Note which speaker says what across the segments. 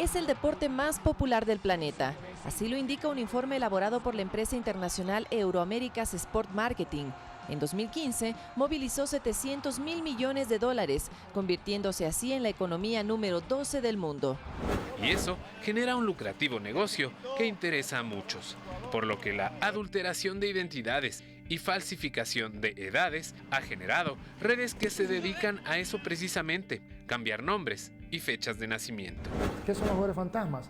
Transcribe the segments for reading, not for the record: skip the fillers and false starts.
Speaker 1: es el deporte más popular del planeta. Así lo indica un informe elaborado por la empresa internacional Euroamerica's Sport Marketing. En 2015, movilizó 700.000 millones de dólares, convirtiéndose así en la economía número 12 del mundo.
Speaker 2: Y eso genera un lucrativo negocio que interesa a muchos, por lo que la adulteración de identidades y falsificación de edades ha generado redes que se dedican a eso precisamente, cambiar nombres y fechas de nacimiento.
Speaker 3: ¿Qué son los jugadores fantasmas?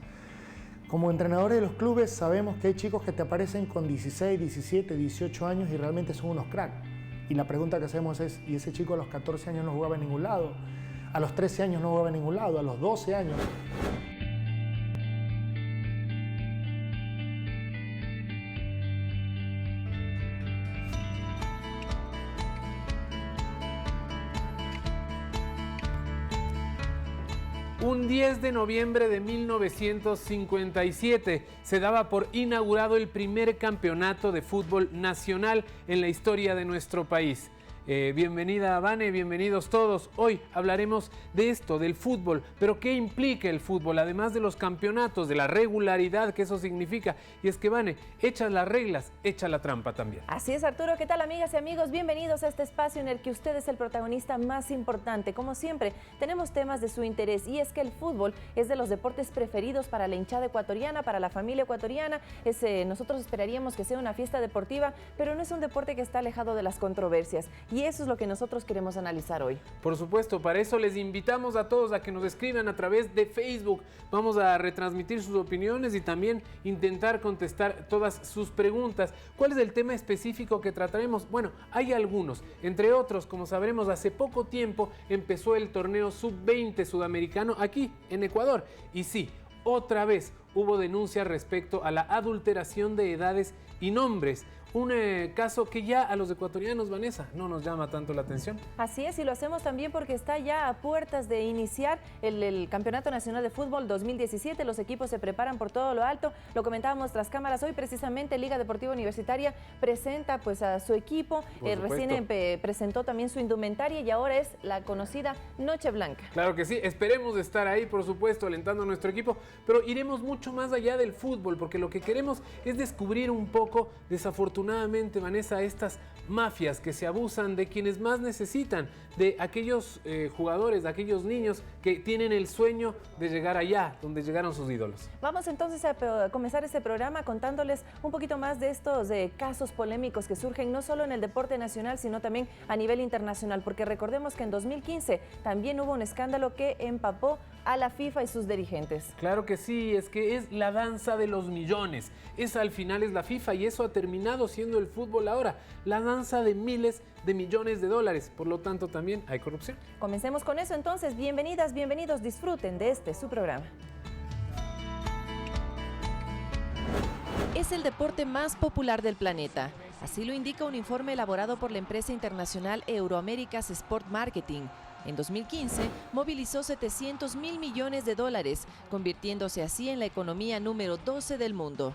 Speaker 3: Como entrenadores de los clubes sabemos que hay chicos que te aparecen con 16, 17, 18 años y realmente son unos cracks. Y la pregunta que hacemos es, ¿y ese chico a los 14 años no jugaba en ningún lado? ¿A los 13 años no jugaba en ningún lado? ¿A los 12 años?
Speaker 4: Un 10 de noviembre de 1957 se daba por inaugurado el primer campeonato de fútbol nacional en la historia de nuestro país. Bienvenida Vane, bienvenidos todos. Hoy hablaremos de esto, del fútbol, pero ¿qué implica el fútbol? Además de los campeonatos, de la regularidad que eso significa. Y es que Vane, echa las reglas, echa la trampa también.
Speaker 1: Así es, Arturo. ¿Qué tal, amigas y amigos? Bienvenidos a este espacio en el que usted es el protagonista más importante. Como siempre, tenemos temas de su interés y es que el fútbol es de los deportes preferidos para la hinchada ecuatoriana, para la familia ecuatoriana. Nosotros esperaríamos que sea una fiesta deportiva, pero no es un deporte que está alejado de las controversias. Y eso es lo que nosotros queremos analizar hoy.
Speaker 4: Por supuesto, para eso les invitamos a todos a que nos escriban a través de Facebook. Vamos a retransmitir sus opiniones y también intentar contestar todas sus preguntas. ¿Cuál es el tema específico que trataremos? Bueno, hay algunos. Entre otros, como sabremos, hace poco tiempo empezó el torneo Sub-20 sudamericano aquí en Ecuador. Y sí, otra vez hubo denuncias respecto a la adulteración de edades y nombres. Un caso que ya a los ecuatorianos, Vanessa, no nos llama tanto la atención.
Speaker 1: Así es, y lo hacemos también porque está ya a puertas de iniciar el Campeonato Nacional de Fútbol 2017. Los equipos se preparan por todo lo alto. Lo comentábamos tras cámaras hoy, precisamente Liga Deportiva Universitaria presenta pues a su equipo. Recién presentó también su indumentaria y ahora es la conocida Noche Blanca.
Speaker 4: Claro que sí, esperemos estar ahí, por supuesto, alentando a nuestro equipo, pero iremos mucho más allá del fútbol, porque lo que queremos es descubrir un poco, desafortunadamente, Vanessa, estas mafias que se abusan de quienes más necesitan, de aquellos jugadores, de aquellos niños que tienen el sueño de llegar allá, donde llegaron sus ídolos.
Speaker 1: Vamos entonces a comenzar este programa contándoles un poquito más de estos casos polémicos que surgen no solo en el deporte nacional, sino también a nivel internacional, porque recordemos que en 2015 también hubo un escándalo que empapó a la FIFA y sus dirigentes.
Speaker 4: Claro que sí, es que es la danza de los millones. Esa al final es la FIFA y eso ha terminado siendo el fútbol ahora, la danza de miles de millones de dólares. Por lo tanto, también hay corrupción.
Speaker 1: Comencemos con eso entonces. Bienvenidas, bienvenidos, disfruten de su programa. Es el deporte más popular del planeta. Así lo indica un informe elaborado por la empresa internacional Euroamerica's Sport Marketing. En 2015, movilizó 700.000 millones de dólares, convirtiéndose así en la economía número 12 del mundo.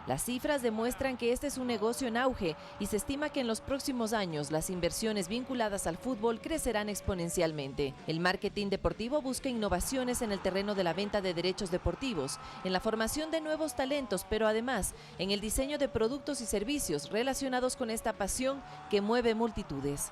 Speaker 1: Las cifras demuestran que este es un negocio en auge y se estima que en los próximos años las inversiones vinculadas al fútbol crecerán exponencialmente. El marketing deportivo busca innovaciones en el terreno de la venta de derechos deportivos, en la formación de nuevos talentos, pero además en el diseño de productos y servicios relacionados con esta pasión que mueve multitudes.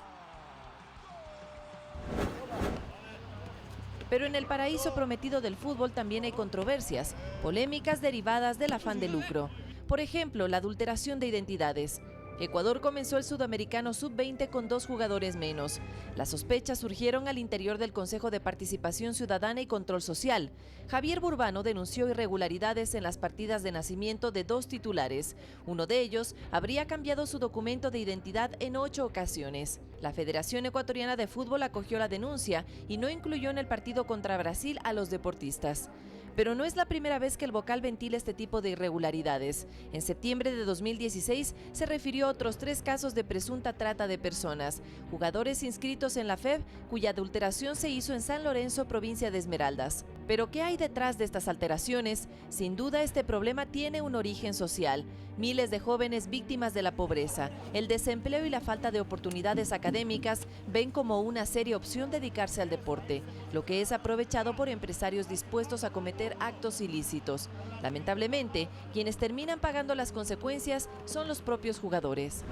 Speaker 1: Pero en el paraíso prometido del fútbol también hay controversias, polémicas derivadas del afán de lucro. Por ejemplo, la adulteración de identidades. Ecuador comenzó el Sudamericano Sub-20 con 2 jugadores menos. Las sospechas surgieron al interior del Consejo de Participación Ciudadana y Control Social. Javier Burbano denunció irregularidades en las partidas de nacimiento de 2 titulares. Uno de ellos habría cambiado su documento de identidad en 8 ocasiones. La Federación Ecuatoriana de Fútbol acogió la denuncia y no incluyó en el partido contra Brasil a los deportistas. Pero no es la primera vez que el vocal ventila este tipo de irregularidades. En septiembre de 2016 se refirió a otros 3 casos de presunta trata de personas, jugadores inscritos en la FEB, cuya adulteración se hizo en San Lorenzo, provincia de Esmeraldas. Pero ¿qué hay detrás de estas alteraciones? Sin duda, este problema tiene un origen social. Miles de jóvenes víctimas de la pobreza, el desempleo y la falta de oportunidades académicas ven como una seria opción dedicarse al deporte, lo que es aprovechado por empresarios dispuestos a cometer actos ilícitos. Lamentablemente, quienes terminan pagando las consecuencias son los propios jugadores.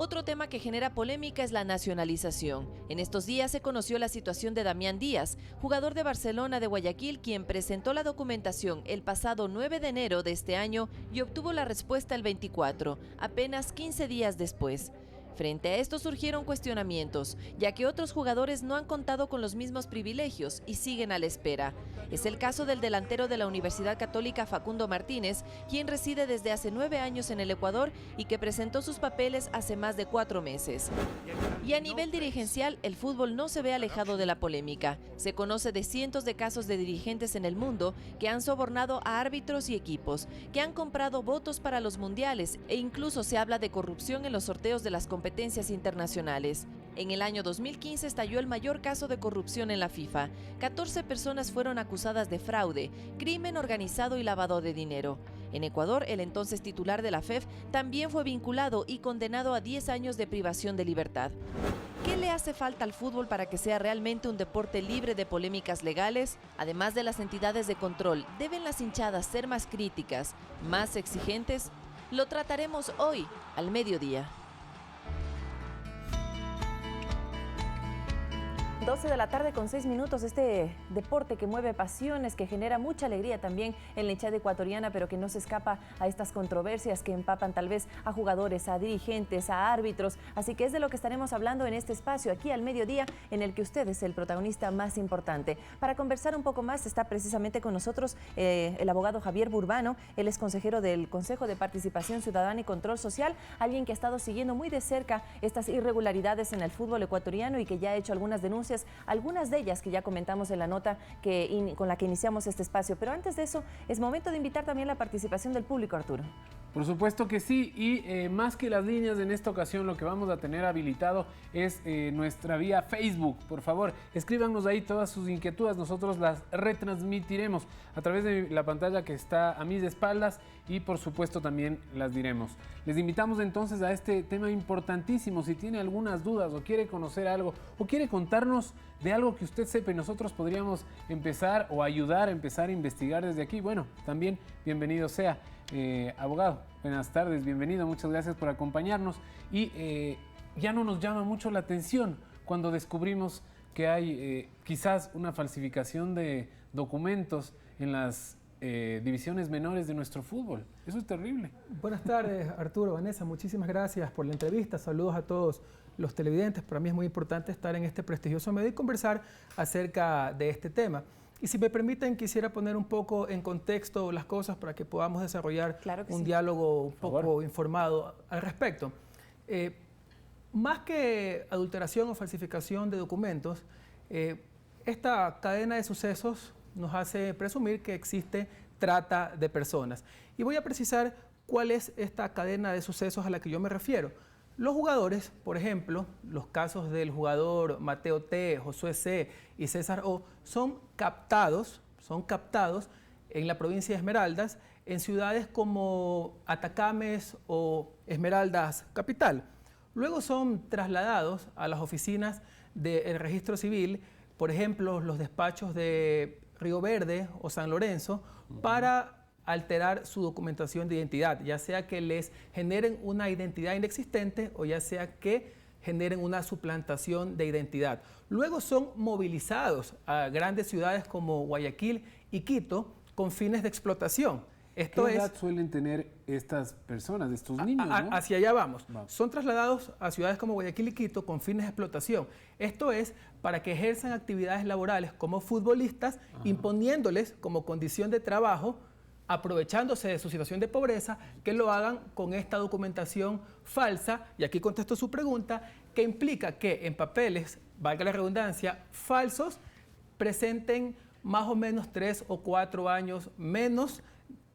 Speaker 1: Otro tema que genera polémica es la nacionalización. En estos días se conoció la situación de Damián Díaz, jugador de Barcelona de Guayaquil, quien presentó la documentación el pasado 9 de enero de este año y obtuvo la respuesta el 24, apenas 15 días después. Frente a esto surgieron cuestionamientos, ya que otros jugadores no han contado con los mismos privilegios y siguen a la espera. Es el caso del delantero de la Universidad Católica Facundo Martínez, quien reside desde hace 9 años en el Ecuador y que presentó sus papeles hace más de 4 meses. Y a nivel dirigencial, el fútbol no se ve alejado de la polémica. Se conoce de cientos de casos de dirigentes en el mundo que han sobornado a árbitros y equipos, que han comprado votos para los mundiales e incluso se habla de corrupción en los sorteos de las competencias internacionales. En el año 2015 estalló el mayor caso de corrupción en la FIFA. 14 personas fueron acusadas de fraude, crimen organizado y lavado de dinero. En Ecuador, el entonces titular de la FEF también fue vinculado y condenado a 10 años de privación de libertad. ¿Qué le hace falta al fútbol para que sea realmente un deporte libre de polémicas legales? Además de las entidades de control, ¿deben las hinchadas ser más críticas, más exigentes? Lo trataremos hoy, al mediodía. 12 de la tarde con 6 minutos, este deporte que mueve pasiones, que genera mucha alegría también en la hinchada ecuatoriana, pero que no se escapa a estas controversias que empapan tal vez a jugadores, a dirigentes, a árbitros. Así que es de lo que estaremos hablando en este espacio, aquí al mediodía, en el que usted es el protagonista más importante. Para conversar un poco más está precisamente con nosotros el abogado Javier Burbano. Él es consejero del Consejo de Participación Ciudadana y Control Social, alguien que ha estado siguiendo muy de cerca estas irregularidades en el fútbol ecuatoriano y que ya ha hecho algunas denuncias, algunas de ellas que ya comentamos en la nota con la que iniciamos este espacio. Pero antes de eso, es momento de invitar también la participación del público, Arturo.
Speaker 4: Por supuesto que sí, y más que las líneas en esta ocasión, lo que vamos a tener habilitado es nuestra vía Facebook. Por favor, escríbanos ahí todas sus inquietudes, nosotros las retransmitiremos a través de la pantalla que está a mis espaldas y por supuesto también las diremos. Les invitamos entonces a este tema importantísimo. Si tiene algunas dudas o quiere conocer algo o quiere contarnos de algo que usted sepa y nosotros podríamos empezar o ayudar a empezar a investigar desde aquí, bueno, también bienvenido sea. Abogado, buenas tardes, bienvenido, muchas gracias por acompañarnos. Y ya no nos llama mucho la atención cuando descubrimos que hay quizás una falsificación de documentos en las divisiones menores de nuestro fútbol. Eso es terrible.
Speaker 5: Buenas tardes, Arturo, Vanessa, muchísimas gracias por la entrevista. Saludos a todos los televidentes. Para mí es muy importante estar en este prestigioso medio y conversar acerca de este tema. Y si me permiten, quisiera poner un poco en contexto las cosas para que podamos desarrollar un diálogo un poco informado al respecto. Más que adulteración o falsificación de documentos, esta cadena de sucesos nos hace presumir que existe trata de personas. Y voy a precisar cuál es esta cadena de sucesos a la que yo me refiero. Los jugadores, por ejemplo, los casos del jugador Mateo T, Josué C y César O, son captados en la provincia de Esmeraldas, en ciudades como Atacames o Esmeraldas Capital. Luego son trasladados a las oficinas del registro civil, por ejemplo, los despachos de Río Verde o San Lorenzo, para alterar su documentación de identidad, ya sea que les generen una identidad inexistente o ya sea que generen una suplantación de identidad. Luego son movilizados a grandes ciudades como Guayaquil y Quito con fines de explotación.
Speaker 4: ¿Qué edad suelen tener estas personas, estos niños? ¿No?
Speaker 5: Hacia allá vamos. Son trasladados a ciudades como Guayaquil y Quito con fines de explotación. Esto es para que ejerzan actividades laborales como futbolistas, imponiéndoles como condición de trabajo, aprovechándose de su situación de pobreza, que lo hagan con esta documentación falsa, y aquí contesto su pregunta, que implica que en papeles, valga la redundancia, falsos, presenten más o menos 3 o 4 años menos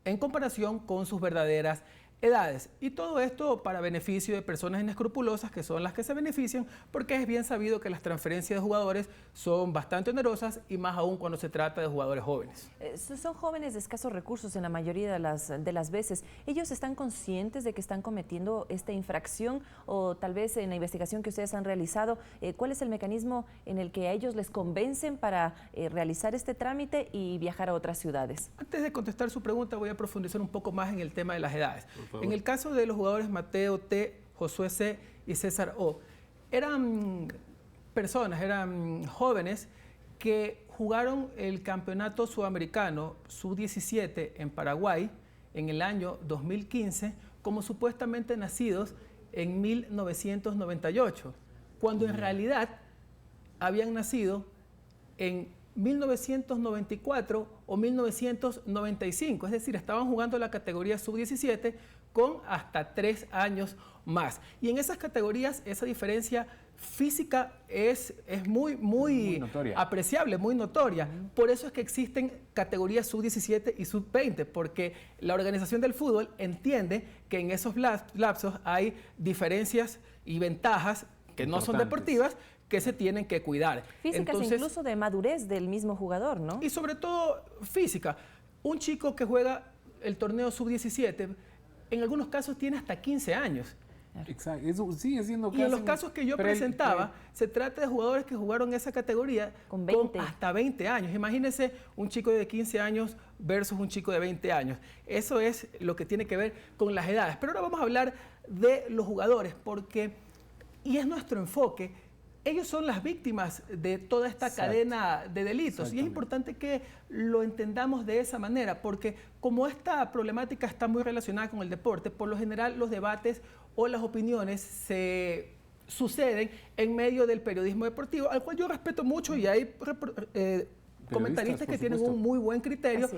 Speaker 5: en comparación con sus verdaderas edades. Y todo esto para beneficio de personas inescrupulosas, que son las que se benefician, porque es bien sabido que las transferencias de jugadores son bastante onerosas y más aún cuando se trata de jugadores jóvenes.
Speaker 1: Son jóvenes de escasos recursos en la mayoría de las veces. ¿Ellos están conscientes de que están cometiendo esta infracción? O tal vez en la investigación que ustedes han realizado, ¿cuál es el mecanismo en el que a ellos les convencen para realizar este trámite y viajar a otras ciudades?
Speaker 5: Antes de contestar su pregunta, voy a profundizar un poco más en el tema de las edades. En el caso de los jugadores Mateo T, Josué C y César O, eran personas, eran jóvenes que jugaron el campeonato sudamericano sub-17 en Paraguay en el año 2015 como supuestamente nacidos en 1998, cuando en realidad habían nacido en 1994 o 1995, es decir, estaban jugando la categoría sub-17 con hasta 3 años más. Y en esas categorías esa diferencia física es muy
Speaker 4: notoria.
Speaker 5: Apreciable, muy notoria. Por eso es que existen categorías sub-17 y sub-20, porque la organización del fútbol entiende que en esos lapsos hay diferencias y ventajas que no son deportivas, que se tienen que cuidar.
Speaker 1: Físicas. Entonces, incluso de madurez del mismo jugador, ¿no?
Speaker 5: Y sobre todo física. Un chico que juega el torneo sub-17, en algunos casos tiene hasta 15 años.
Speaker 4: Exacto, eso sigue siendo casi.
Speaker 5: Y en los casos que yo presentaba, se trata de jugadores que jugaron esa categoría con hasta 20 años. Imagínense un chico de 15 años versus un chico de 20 años. Eso es lo que tiene que ver con las edades. Pero ahora vamos a hablar de los jugadores, y es nuestro enfoque, ellos son las víctimas de toda esta cadena de delitos. Y es importante que lo entendamos de esa manera, porque como esta problemática está muy relacionada con el deporte, por lo general los debates o las opiniones se suceden en medio del periodismo deportivo, al cual yo respeto mucho y hay comentaristas que tienen un muy buen criterio,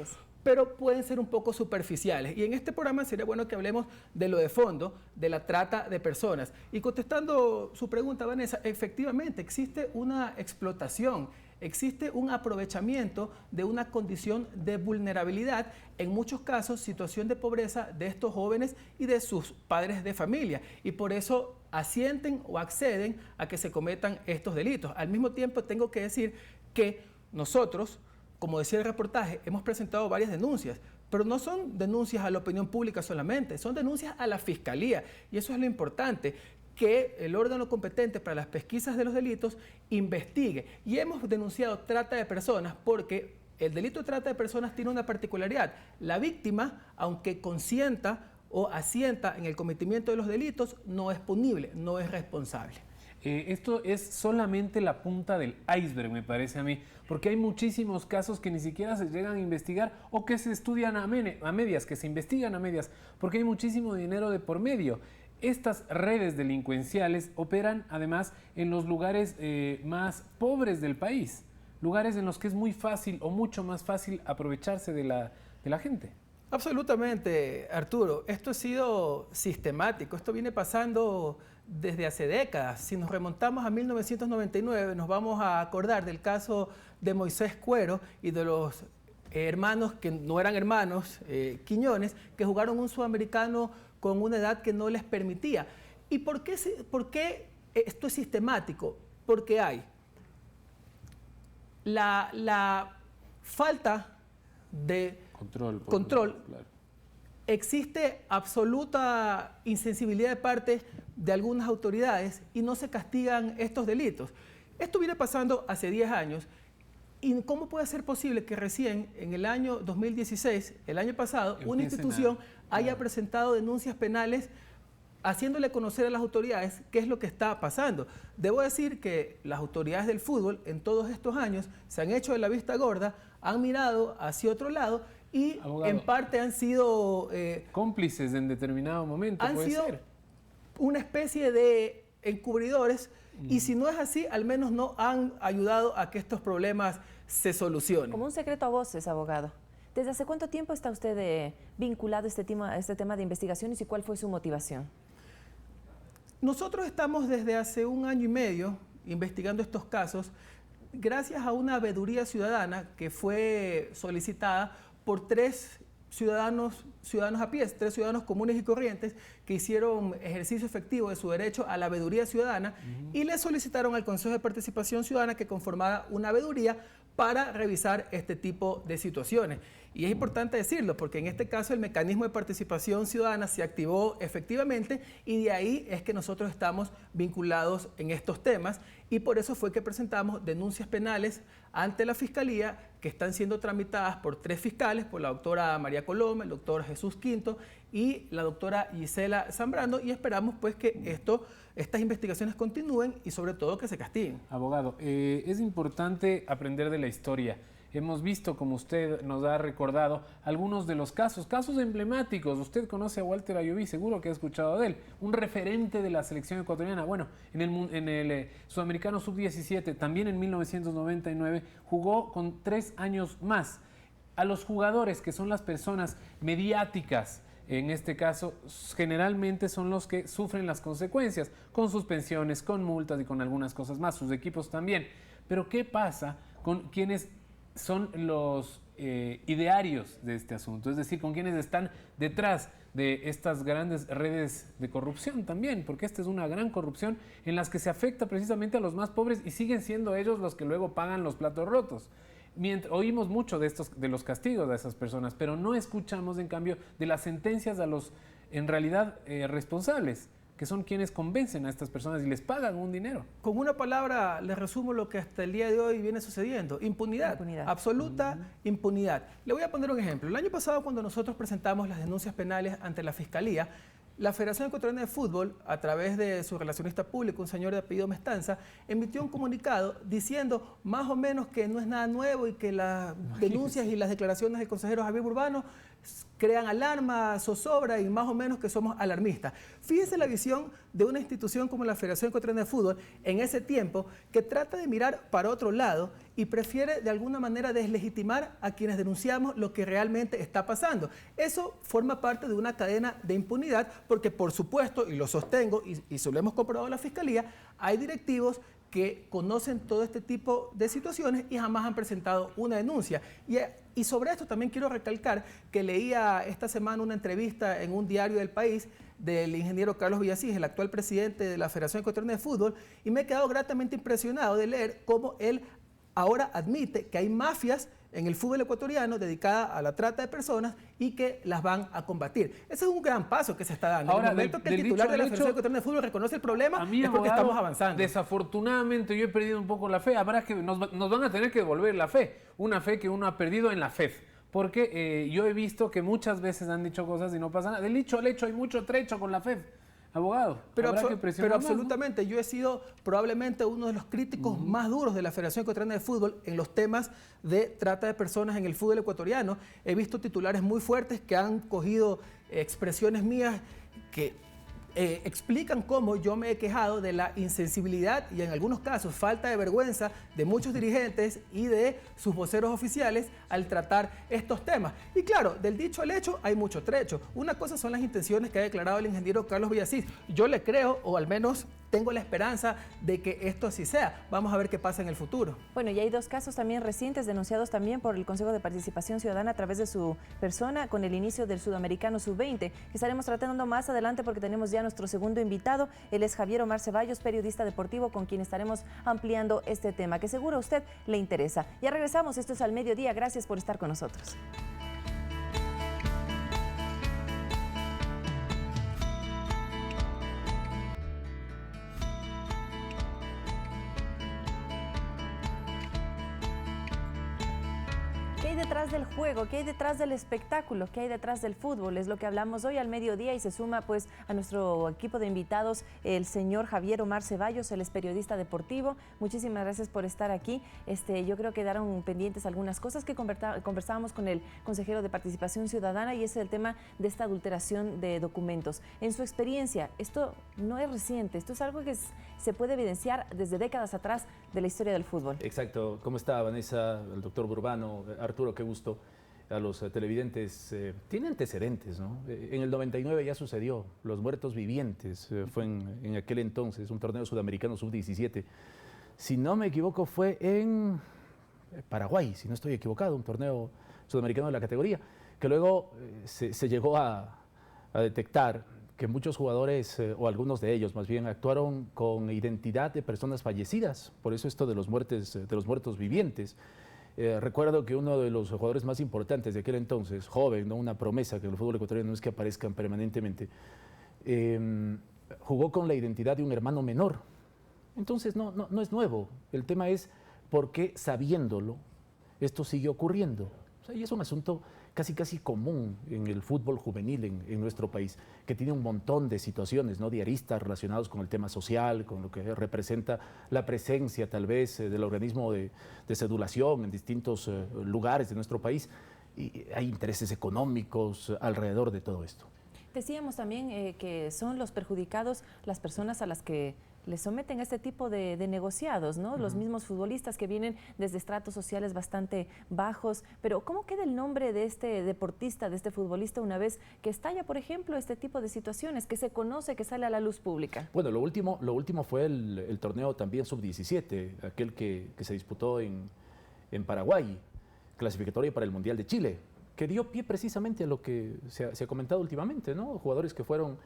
Speaker 5: pero pueden ser un poco superficiales. Y en este programa sería bueno que hablemos de lo de fondo, de la trata de personas. Y contestando su pregunta, Vanessa, efectivamente existe una explotación, existe un aprovechamiento de una condición de vulnerabilidad, en muchos casos situación de pobreza de estos jóvenes y de sus padres de familia. Y por eso asienten o acceden a que se cometan estos delitos. Al mismo tiempo tengo que decir que nosotros, como decía el reportaje, hemos presentado varias denuncias, pero no son denuncias a la opinión pública solamente, son denuncias a la Fiscalía. Y eso es lo importante, que el órgano competente para las pesquisas de los delitos investigue. Y hemos denunciado trata de personas porque el delito de trata de personas tiene una particularidad. La víctima, aunque consienta o asienta en el cometimiento de los delitos, no es punible, no es responsable.
Speaker 4: Esto es solamente la punta del iceberg, me parece a mí, porque hay muchísimos casos que ni siquiera se llegan a investigar o que se estudian a medias, que se investigan a medias, porque hay muchísimo dinero de por medio. Estas redes delincuenciales operan además en los lugares más pobres del país, lugares en los que es muy fácil o mucho más fácil aprovecharse de la gente.
Speaker 5: Absolutamente, Arturo. Esto ha sido sistemático, esto viene pasando desde hace décadas. Si nos remontamos a 1999, nos vamos a acordar del caso de Moisés Cuero y de los hermanos, que no eran hermanos, Quiñones, que jugaron un sudamericano con una edad que no les permitía. ¿Y por qué esto es sistemático? Porque hay la falta de control.
Speaker 4: Claro.
Speaker 5: Existe absoluta insensibilidad de parte de algunas autoridades y no se castigan estos delitos. Esto viene pasando hace 10 años. ¿Y cómo puede ser posible que recién en el año 2016, el año pasado, una institución haya presentado denuncias penales haciéndole conocer a las autoridades qué es lo que está pasando? Debo decir que las autoridades del fútbol en todos estos años se han hecho de la vista gorda, han mirado hacia otro lado y en parte han sido
Speaker 4: cómplices en determinado momento.
Speaker 5: Han sido una especie de encubridores y si no es así, al menos no han ayudado a que estos problemas se solucionen.
Speaker 1: Como un secreto a voces, abogado. ¿Desde hace cuánto tiempo está usted vinculado a este tema de investigaciones y cuál fue su motivación?
Speaker 5: Nosotros estamos desde hace 1 año y medio investigando estos casos gracias a una veeduría ciudadana que fue solicitada por tres ciudadanos a pie, tres ciudadanos comunes y corrientes que hicieron ejercicio efectivo de su derecho a la veeduría ciudadana y le solicitaron al Consejo de Participación Ciudadana que conformara una veeduría para revisar este tipo de situaciones. Y es importante decirlo porque en este caso el mecanismo de participación ciudadana se activó efectivamente y de ahí es que nosotros estamos vinculados en estos temas y por eso fue que presentamos denuncias penales ante la Fiscalía que están siendo tramitadas por tres fiscales, por la doctora María Coloma, el doctor Jesús Quinto y la doctora Gisela Zambrano y esperamos pues que estas investigaciones continúen y sobre todo que se castiguen.
Speaker 4: Abogado, es importante aprender de la historia. Hemos visto, como usted nos ha recordado, algunos de los casos emblemáticos. Usted conoce a Walter Ayoví, seguro que ha escuchado de él, un referente de la selección ecuatoriana. Bueno, en el Sudamericano Sub-17, también en 1999, jugó con 3 años más. A los jugadores, que son las personas mediáticas, en este caso, generalmente son los que sufren las consecuencias, con suspensiones, con multas y con algunas cosas más, sus equipos también. Pero, ¿qué pasa con quienes son los idearios de este asunto? Es decir, con quienes están detrás de estas grandes redes de corrupción también, porque esta es una gran corrupción en las que se afecta precisamente a los más pobres y siguen siendo ellos los que luego pagan los platos rotos. Oímos mucho de los castigos a esas personas, pero no escuchamos, en cambio, de las sentencias a los, en realidad, responsables, que son quienes convencen a estas personas y les pagan un dinero.
Speaker 5: Con una palabra les resumo lo que hasta el día de hoy viene sucediendo. Impunidad. Absoluta impunidad. Le voy a poner un ejemplo. El año pasado, cuando nosotros presentamos las denuncias penales ante la Fiscalía, la Federación Ecuatoriana de Fútbol, a través de su relacionista público, un señor de apellido Mestanza, emitió un comunicado diciendo más o menos que no es nada nuevo y que las denuncias y las declaraciones del consejero Javier Burbano crean alarma, zozobra y más o menos que somos alarmistas. Fíjense la visión de una institución como la Federación Ecuatoriana de Fútbol en ese tiempo que trata de mirar para otro lado y prefiere de alguna manera deslegitimar a quienes denunciamos lo que realmente está pasando. Eso forma parte de una cadena de impunidad porque por supuesto, y lo sostengo y se lo hemos comprobado a la Fiscalía, hay directivos que conocen todo este tipo de situaciones y jamás han presentado una denuncia. Y sobre esto también quiero recalcar que leía esta semana una entrevista en un diario del país del ingeniero Carlos Villasís, el actual presidente de la Federación Ecuatoriana de Fútbol, y me he quedado gratamente impresionado de leer cómo él ahora admite que hay mafias en el fútbol ecuatoriano dedicada a la trata de personas y que las van a combatir. Ese es un gran paso que se está dando.
Speaker 4: Ahora,
Speaker 5: en el momento que el titular de la Federación Ecuatoriana de Fútbol reconoce el problema, es porque estamos avanzando.
Speaker 4: Desafortunadamente yo he perdido un poco la fe. Nos van a tener que devolver la fe. Una fe que uno ha perdido en la FEF. Porque yo he visto que muchas veces han dicho cosas y no pasa nada. Del dicho al hecho hay mucho trecho con la FEF. Abogado,
Speaker 5: pero absolutamente, ¿no? Yo he sido probablemente uno de los críticos más duros de la Federación Ecuatoriana de Fútbol en los temas de trata de personas en el fútbol ecuatoriano. He visto titulares muy fuertes que han cogido expresiones mías que explican cómo yo me he quejado de la insensibilidad y en algunos casos falta de vergüenza de muchos dirigentes y de sus voceros oficiales al tratar estos temas. Y claro, del dicho al hecho hay mucho trecho. Una cosa son las intenciones que ha declarado el ingeniero Carlos Villasís. Yo le creo, o al menos tengo la esperanza de que esto así sea. Vamos a ver qué pasa en el futuro.
Speaker 6: Bueno, y hay 2 casos también recientes denunciados también por el Consejo de Participación Ciudadana a través de su persona con el inicio del Sudamericano Sub-20, que estaremos tratando más adelante porque tenemos ya nuestro segundo invitado. Él es Javier Omar Ceballos, periodista deportivo, con quien estaremos ampliando este tema, que seguro a usted le interesa. Ya regresamos, esto es Al Mediodía. Gracias por estar con nosotros. ¿Qué hay detrás del juego? ¿Qué hay detrás del espectáculo? ¿Qué hay detrás del fútbol? Es lo que hablamos hoy al mediodía y se suma pues a nuestro equipo de invitados el señor Javier Omar Ceballos, él es periodista deportivo. Muchísimas gracias por estar aquí. Yo creo que quedaron pendientes algunas cosas que conversábamos con el consejero de Participación Ciudadana y ese es el tema de esta adulteración de documentos. En su experiencia, esto no es reciente, esto es algo que se puede evidenciar desde décadas atrás de la historia del fútbol.
Speaker 7: Exacto. ¿Cómo está, Vanessa, el doctor Burbano, Arturo? Qué gusto. A los televidentes. Tiene antecedentes, ¿no? En el 99 ya sucedió. Los muertos vivientes fue en aquel entonces, un torneo sudamericano sub-17, si no me equivoco, fue en Paraguay, si no estoy equivocado, un torneo sudamericano de la categoría, que luego se llegó a detectar que muchos jugadores, o algunos de ellos más bien, actuaron con identidad de personas fallecidas, por eso esto de los muertos vivientes. Recuerdo que uno de los jugadores más importantes de aquel entonces, joven, ¿no? Una promesa que en el fútbol ecuatoriano no es que aparezcan permanentemente, jugó con la identidad de un hermano menor. Entonces no es nuevo, el tema es por qué sabiéndolo esto sigue ocurriendo. O sea, y es un asunto casi común en el fútbol juvenil en nuestro país, que tiene un montón de situaciones, ¿no? De aristas relacionados con el tema social, con lo que representa la presencia tal vez del organismo de sedulación en distintos lugares de nuestro país, y hay intereses económicos alrededor de todo esto.
Speaker 6: Decíamos también que son los perjudicados las personas a las que les someten a este tipo de negociados, ¿no? Los mismos futbolistas que vienen desde estratos sociales bastante bajos. Pero ¿cómo queda el nombre de este deportista, de este futbolista, una vez que estalla, por ejemplo, este tipo de situaciones, que se conoce, que sale a la luz pública?
Speaker 7: Bueno, lo último fue el torneo también sub-17, aquel que se disputó en Paraguay, clasificatorio para el Mundial de Chile, que dio pie precisamente a lo que se ha comentado últimamente, ¿no? Jugadores que fueron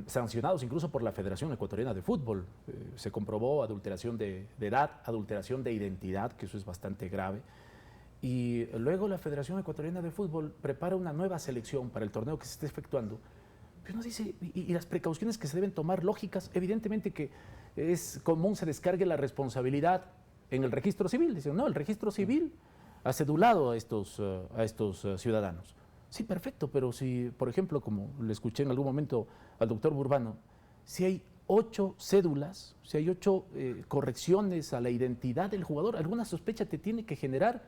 Speaker 7: sancionados incluso por la Federación Ecuatoriana de Fútbol. Se comprobó adulteración de edad, adulteración de identidad, que eso es bastante grave. Y luego la Federación Ecuatoriana de Fútbol prepara una nueva selección para el torneo que se está efectuando. Pero uno dice, y las precauciones que se deben tomar lógicas, evidentemente que es común se descargue la responsabilidad en el registro civil. Dicen, no, el registro civil ha cedulado a estos ciudadanos. Sí, perfecto, pero si, por ejemplo, como le escuché en algún momento al doctor Burbano, si hay 8 cédulas, si hay 8 correcciones a la identidad del jugador, alguna sospecha te tiene que generar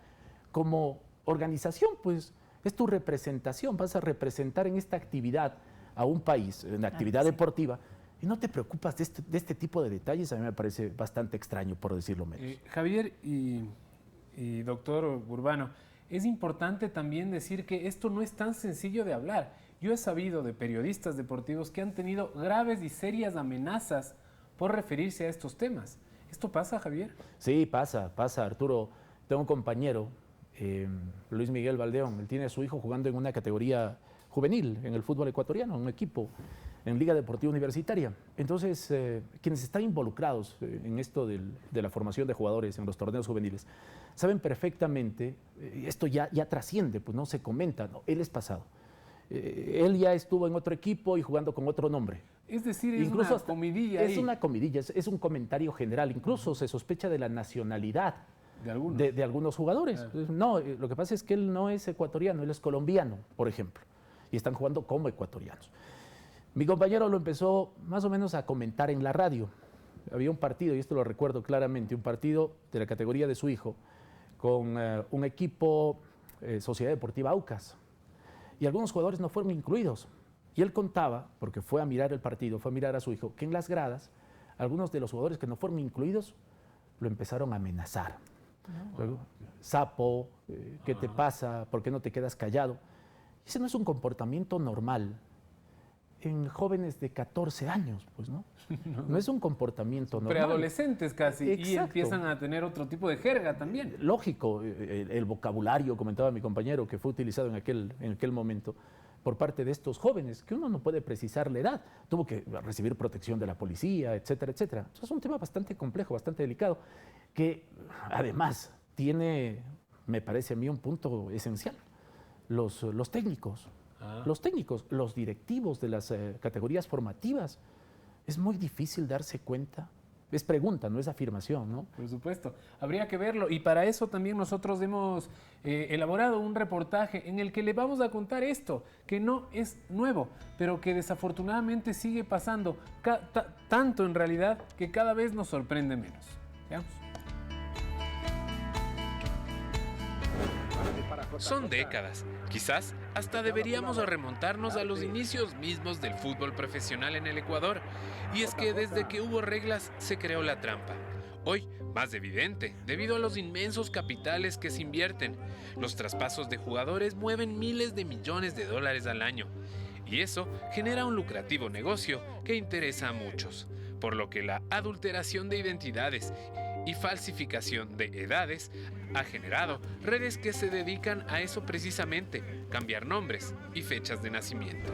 Speaker 7: como organización, pues es tu representación, vas a representar en esta actividad a un país, en la actividad deportiva, y no te preocupas de este tipo de detalles. A mí me parece bastante extraño, por decirlo menos.
Speaker 4: Javier y doctor Burbano, es importante también decir que esto no es tan sencillo de hablar. Yo he sabido de periodistas deportivos que han tenido graves y serias amenazas por referirse a estos temas. ¿Esto pasa, Javier? Sí,
Speaker 7: pasa, Arturo. Tengo un compañero, Luis Miguel Valdeón, él tiene a su hijo jugando en una categoría juvenil en el fútbol ecuatoriano, en un equipo en Liga Deportiva Universitaria. Entonces, quienes están involucrados en esto de la formación de jugadores en los torneos juveniles, saben perfectamente, esto ya trasciende, pues no se comenta, no, él es pasado. Él ya estuvo en otro equipo y jugando con otro nombre.
Speaker 4: Es decir, es incluso una comidilla.
Speaker 7: Es una comidilla, es un comentario general. Incluso se sospecha de la nacionalidad de algunos jugadores. Claro. No, lo que pasa es que él no es ecuatoriano, él es colombiano, por ejemplo, y están jugando como ecuatorianos. Mi compañero lo empezó más o menos a comentar en la radio. Había un partido, y esto lo recuerdo claramente, un partido de la categoría de su hijo con un equipo Sociedad Deportiva Aucas. Y algunos jugadores no fueron incluidos. Y él contaba, porque fue a mirar el partido, fue a mirar a su hijo, que en las gradas, algunos de los jugadores que no fueron incluidos lo empezaron a amenazar. Luego, sapo, ¿qué te pasa? ¿Por qué no te quedas callado? Ese no es un comportamiento normal en jóvenes de 14 años, pues, ¿no? No es un comportamiento normal.
Speaker 4: Preadolescentes casi.
Speaker 7: Exacto.
Speaker 4: Y empiezan a tener otro tipo de jerga también.
Speaker 7: Lógico, el vocabulario, comentaba mi compañero, que fue utilizado en aquel momento por parte de estos jóvenes, que uno no puede precisar la edad. Tuvo que recibir protección de la policía, etcétera, etcétera. Eso es un tema bastante complejo, bastante delicado, que además tiene, me parece a mí, un punto esencial. Los técnicos. Los técnicos, los directivos de las categorías formativas, es muy difícil darse cuenta. Es pregunta, no es afirmación, ¿no?
Speaker 4: Por supuesto, habría que verlo. Y para eso también nosotros hemos elaborado un reportaje en el que le vamos a contar esto, que no es nuevo, pero que desafortunadamente sigue pasando, tanto en realidad que cada vez nos sorprende menos. Veamos.
Speaker 2: Son décadas. Quizás hasta deberíamos remontarnos a los inicios mismos del fútbol profesional en el Ecuador. Y es que desde que hubo reglas se creó la trampa. Hoy, más evidente, debido a los inmensos capitales que se invierten. Los traspasos de jugadores mueven miles de millones de dólares al año. y eso genera un lucrativo negocio que interesa a muchos, por lo que la adulteración de identidades y falsificación de edades ha generado redes que se dedican a eso precisamente, cambiar nombres y fechas de nacimiento.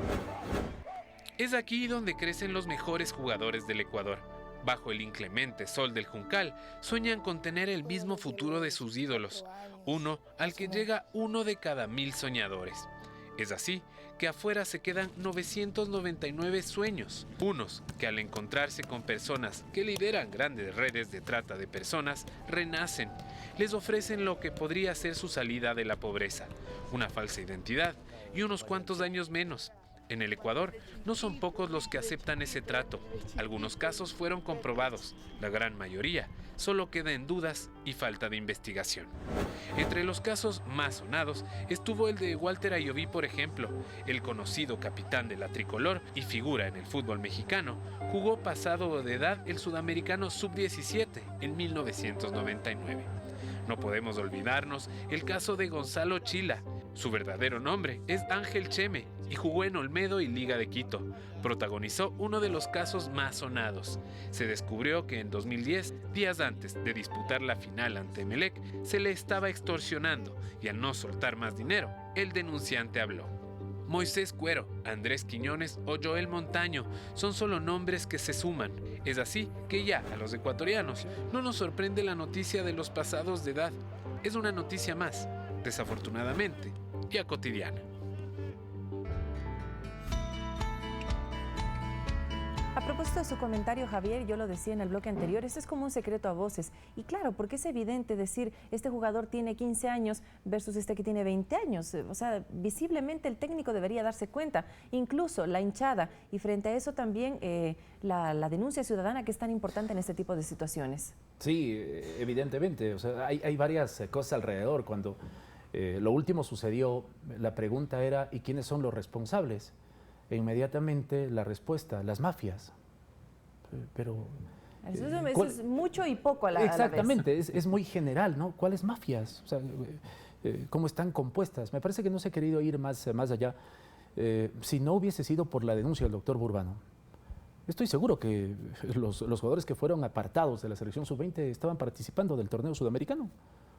Speaker 2: Es aquí donde crecen los mejores jugadores del Ecuador. Bajo el inclemente sol del Juncal, sueñan con tener el mismo futuro de sus ídolos, uno al que llega 1 de cada 1000 soñadores. Es así que afuera se quedan 999 sueños, unos que al encontrarse con personas que lideran grandes redes de trata de personas, renacen, les ofrecen lo que podría ser su salida de la pobreza, una falsa identidad y unos cuantos años menos. En el Ecuador no son pocos los que aceptan ese trato. Algunos casos fueron comprobados, la gran mayoría solo queda en dudas y falta de investigación. Entre los casos más sonados estuvo el de Walter Ayoví, por ejemplo, el conocido capitán de la tricolor y figura en el fútbol mexicano, jugó pasado de edad el sudamericano sub-17 en 1999. No podemos olvidarnos el caso de Gonzalo Chila. Su verdadero nombre es Ángel Cheme y jugó en Olmedo y Liga de Quito. Protagonizó uno de los casos más sonados. Se descubrió que en 2010, días antes de disputar la final ante Emelec, se le estaba extorsionando y al no soltar más dinero, el denunciante habló. Moisés Cuero, Andrés Quiñones o Joel Montaño son solo nombres que se suman. Es así que ya a los ecuatorianos no nos sorprende la noticia de los pasados de edad. Es una noticia más, desafortunadamente, ya cotidiana.
Speaker 6: A propósito de su comentario, Javier, yo lo decía en el bloque anterior, eso es como un secreto a voces. Y claro, porque es evidente decir, este jugador tiene 15 años versus este que tiene 20 años. O sea, visiblemente el técnico debería darse cuenta, incluso la hinchada. Y frente a eso también la denuncia ciudadana, que es tan importante en este tipo de situaciones.
Speaker 7: Sí, evidentemente. O sea, hay varias cosas alrededor. Cuando lo último sucedió, la pregunta era, ¿y quiénes son los responsables? E inmediatamente la respuesta, las mafias. Pero
Speaker 6: eso es mucho y poco a la vez.
Speaker 7: Exactamente, es muy general, ¿no? ¿Cuáles mafias? O sea, ¿cómo están compuestas? Me parece que no se ha querido ir más allá. Si no hubiese sido por la denuncia del doctor Burbano, estoy seguro que los jugadores que fueron apartados de la selección sub-20 estaban participando del torneo sudamericano.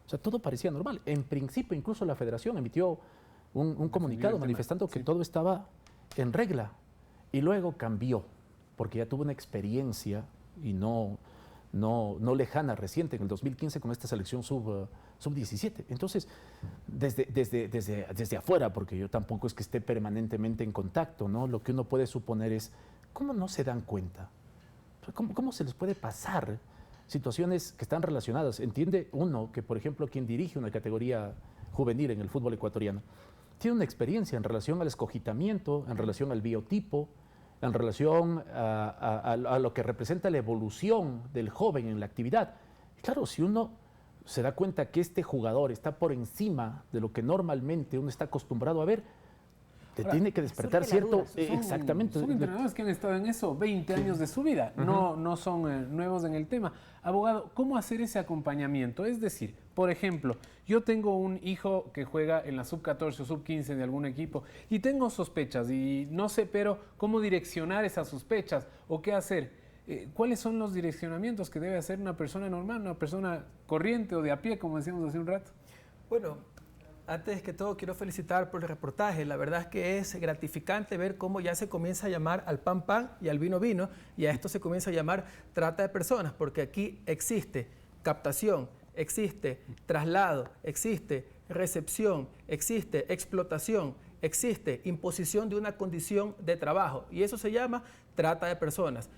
Speaker 7: O sea, todo parecía normal. En principio, incluso la federación emitió un comunicado manifestando que todo estaba en regla, y luego cambió, porque ya tuvo una experiencia, y no lejana, reciente, en el 2015 con esta selección sub-17. Entonces, desde afuera, porque yo tampoco es que esté permanentemente en contacto, ¿no? Lo que uno puede suponer es, ¿cómo no se dan cuenta? ¿Cómo se les puede pasar situaciones que están relacionadas? Entiende uno que, por ejemplo, quien dirige una categoría juvenil en el fútbol ecuatoriano, tiene una experiencia en relación al escogitamiento, en relación al biotipo, en relación a lo que representa la evolución del joven en la actividad. Y claro, si uno se da cuenta que este jugador está por encima de lo que normalmente uno está acostumbrado a ver, te tiene que despertar cierto... Exactamente.
Speaker 4: Son entrenadores que han estado en eso 20 años de su vida, no son nuevos en el tema. Abogado, ¿cómo hacer ese acompañamiento? Es decir, por ejemplo, yo tengo un hijo que juega en la sub-14 o sub-15 de algún equipo y tengo sospechas y no sé, pero ¿cómo direccionar esas sospechas o qué hacer? ¿Cuáles son los direccionamientos que debe hacer una persona normal, una persona corriente o de a pie, como decíamos hace un rato?
Speaker 5: Bueno, antes que todo quiero felicitar por el reportaje. La verdad es que es gratificante ver cómo ya se comienza a llamar al pan pan y al vino vino, y a esto se comienza a llamar trata de personas, porque aquí existe captación, existe traslado, existe recepción, existe explotación, existe imposición de una condición de trabajo, y eso se llama trata de personas.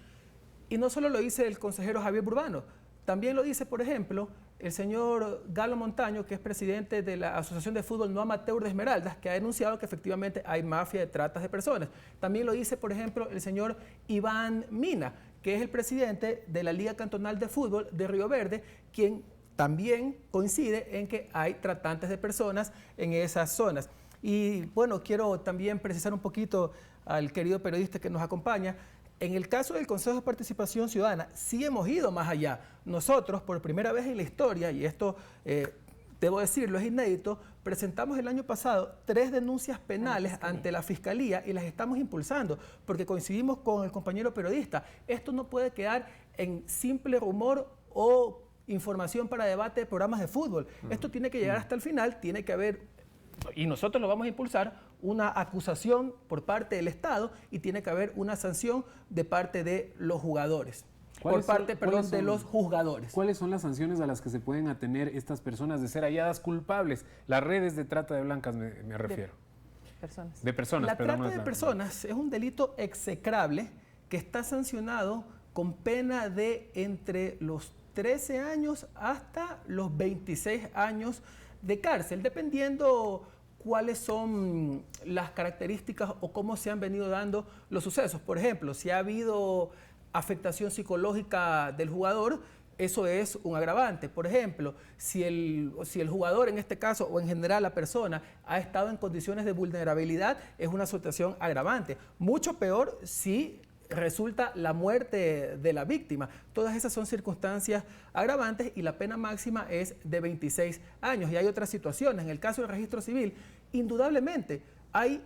Speaker 5: Y no solo lo dice el consejero Javier Burbano, también lo dice, por ejemplo, el señor Galo Montaño, que es presidente de la Asociación de Fútbol No Amateur de Esmeraldas, que ha denunciado que efectivamente hay mafia de tratas de personas. También lo dice, por ejemplo, el señor Iván Mina, que es el presidente de la Liga Cantonal de Fútbol de Río Verde, quien también coincide en que hay tratantes de personas en esas zonas. Y bueno, quiero también precisar un poquito al querido periodista que nos acompaña. En el caso del Consejo de Participación Ciudadana, sí hemos ido más allá. Nosotros, por primera vez en la historia, y esto debo decirlo, es inédito, presentamos el año pasado 3 denuncias penales ante la Fiscalía y las estamos impulsando porque coincidimos con el compañero periodista. Esto no puede quedar en simple rumor o información para debate de programas de fútbol. Esto tiene que llegar hasta el final, tiene que haber, y nosotros lo vamos a impulsar, una acusación por parte del Estado y tiene que haber una sanción de parte de los jugadores. Por parte, perdón, de los juzgadores.
Speaker 4: ¿Cuáles son las sanciones a las que se pueden atener estas personas de ser halladas culpables? Las redes de trata de blancas me refiero.
Speaker 6: Personas.
Speaker 4: De personas,
Speaker 5: La
Speaker 4: perdón,
Speaker 5: trata de personas es un delito execrable que está sancionado con pena de entre los 13 años hasta los 26 años de cárcel, dependiendo cuáles son las características o cómo se han venido dando los sucesos. Por ejemplo, si ha habido afectación psicológica del jugador, eso es un agravante. Por ejemplo, si el jugador en este caso o en general la persona ha estado en condiciones de vulnerabilidad, es una situación agravante. Mucho peor si resulta la muerte de la víctima. Todas esas son circunstancias agravantes y la pena máxima es de 26 años. Y hay otras situaciones. En el caso del registro civil, indudablemente hay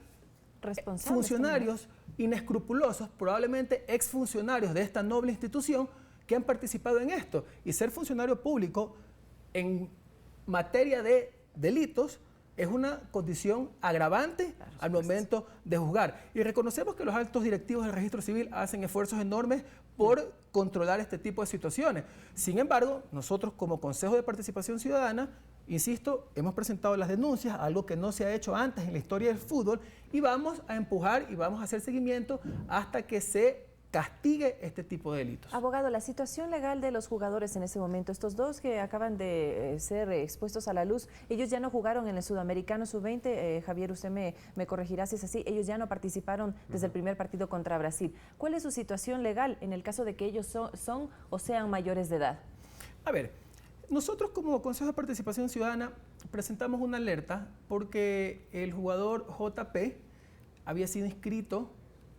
Speaker 5: funcionarios inescrupulosos, probablemente exfuncionarios de esta noble institución que han participado en esto. Y ser funcionario público en materia de delitos es una condición agravante al momento de juzgar. Y reconocemos que los altos directivos del registro civil hacen esfuerzos enormes por controlar este tipo de situaciones. Sin embargo, nosotros como Consejo de Participación Ciudadana, insisto, hemos presentado las denuncias, algo que no se ha hecho antes en la historia del fútbol, y vamos a empujar y vamos a hacer seguimiento hasta que se castigue este tipo de delitos.
Speaker 6: Abogado, la situación legal de los jugadores en ese momento, estos dos que acaban de ser expuestos a la luz, ellos ya no jugaron en el Sudamericano Sub-20, Javier, usted me corregirá si es así, ellos ya no participaron desde el primer partido contra Brasil. ¿Cuál es su situación legal en el caso de que ellos son o sean mayores de edad?
Speaker 5: A ver, nosotros como Consejo de Participación Ciudadana presentamos una alerta porque el jugador JP había sido inscrito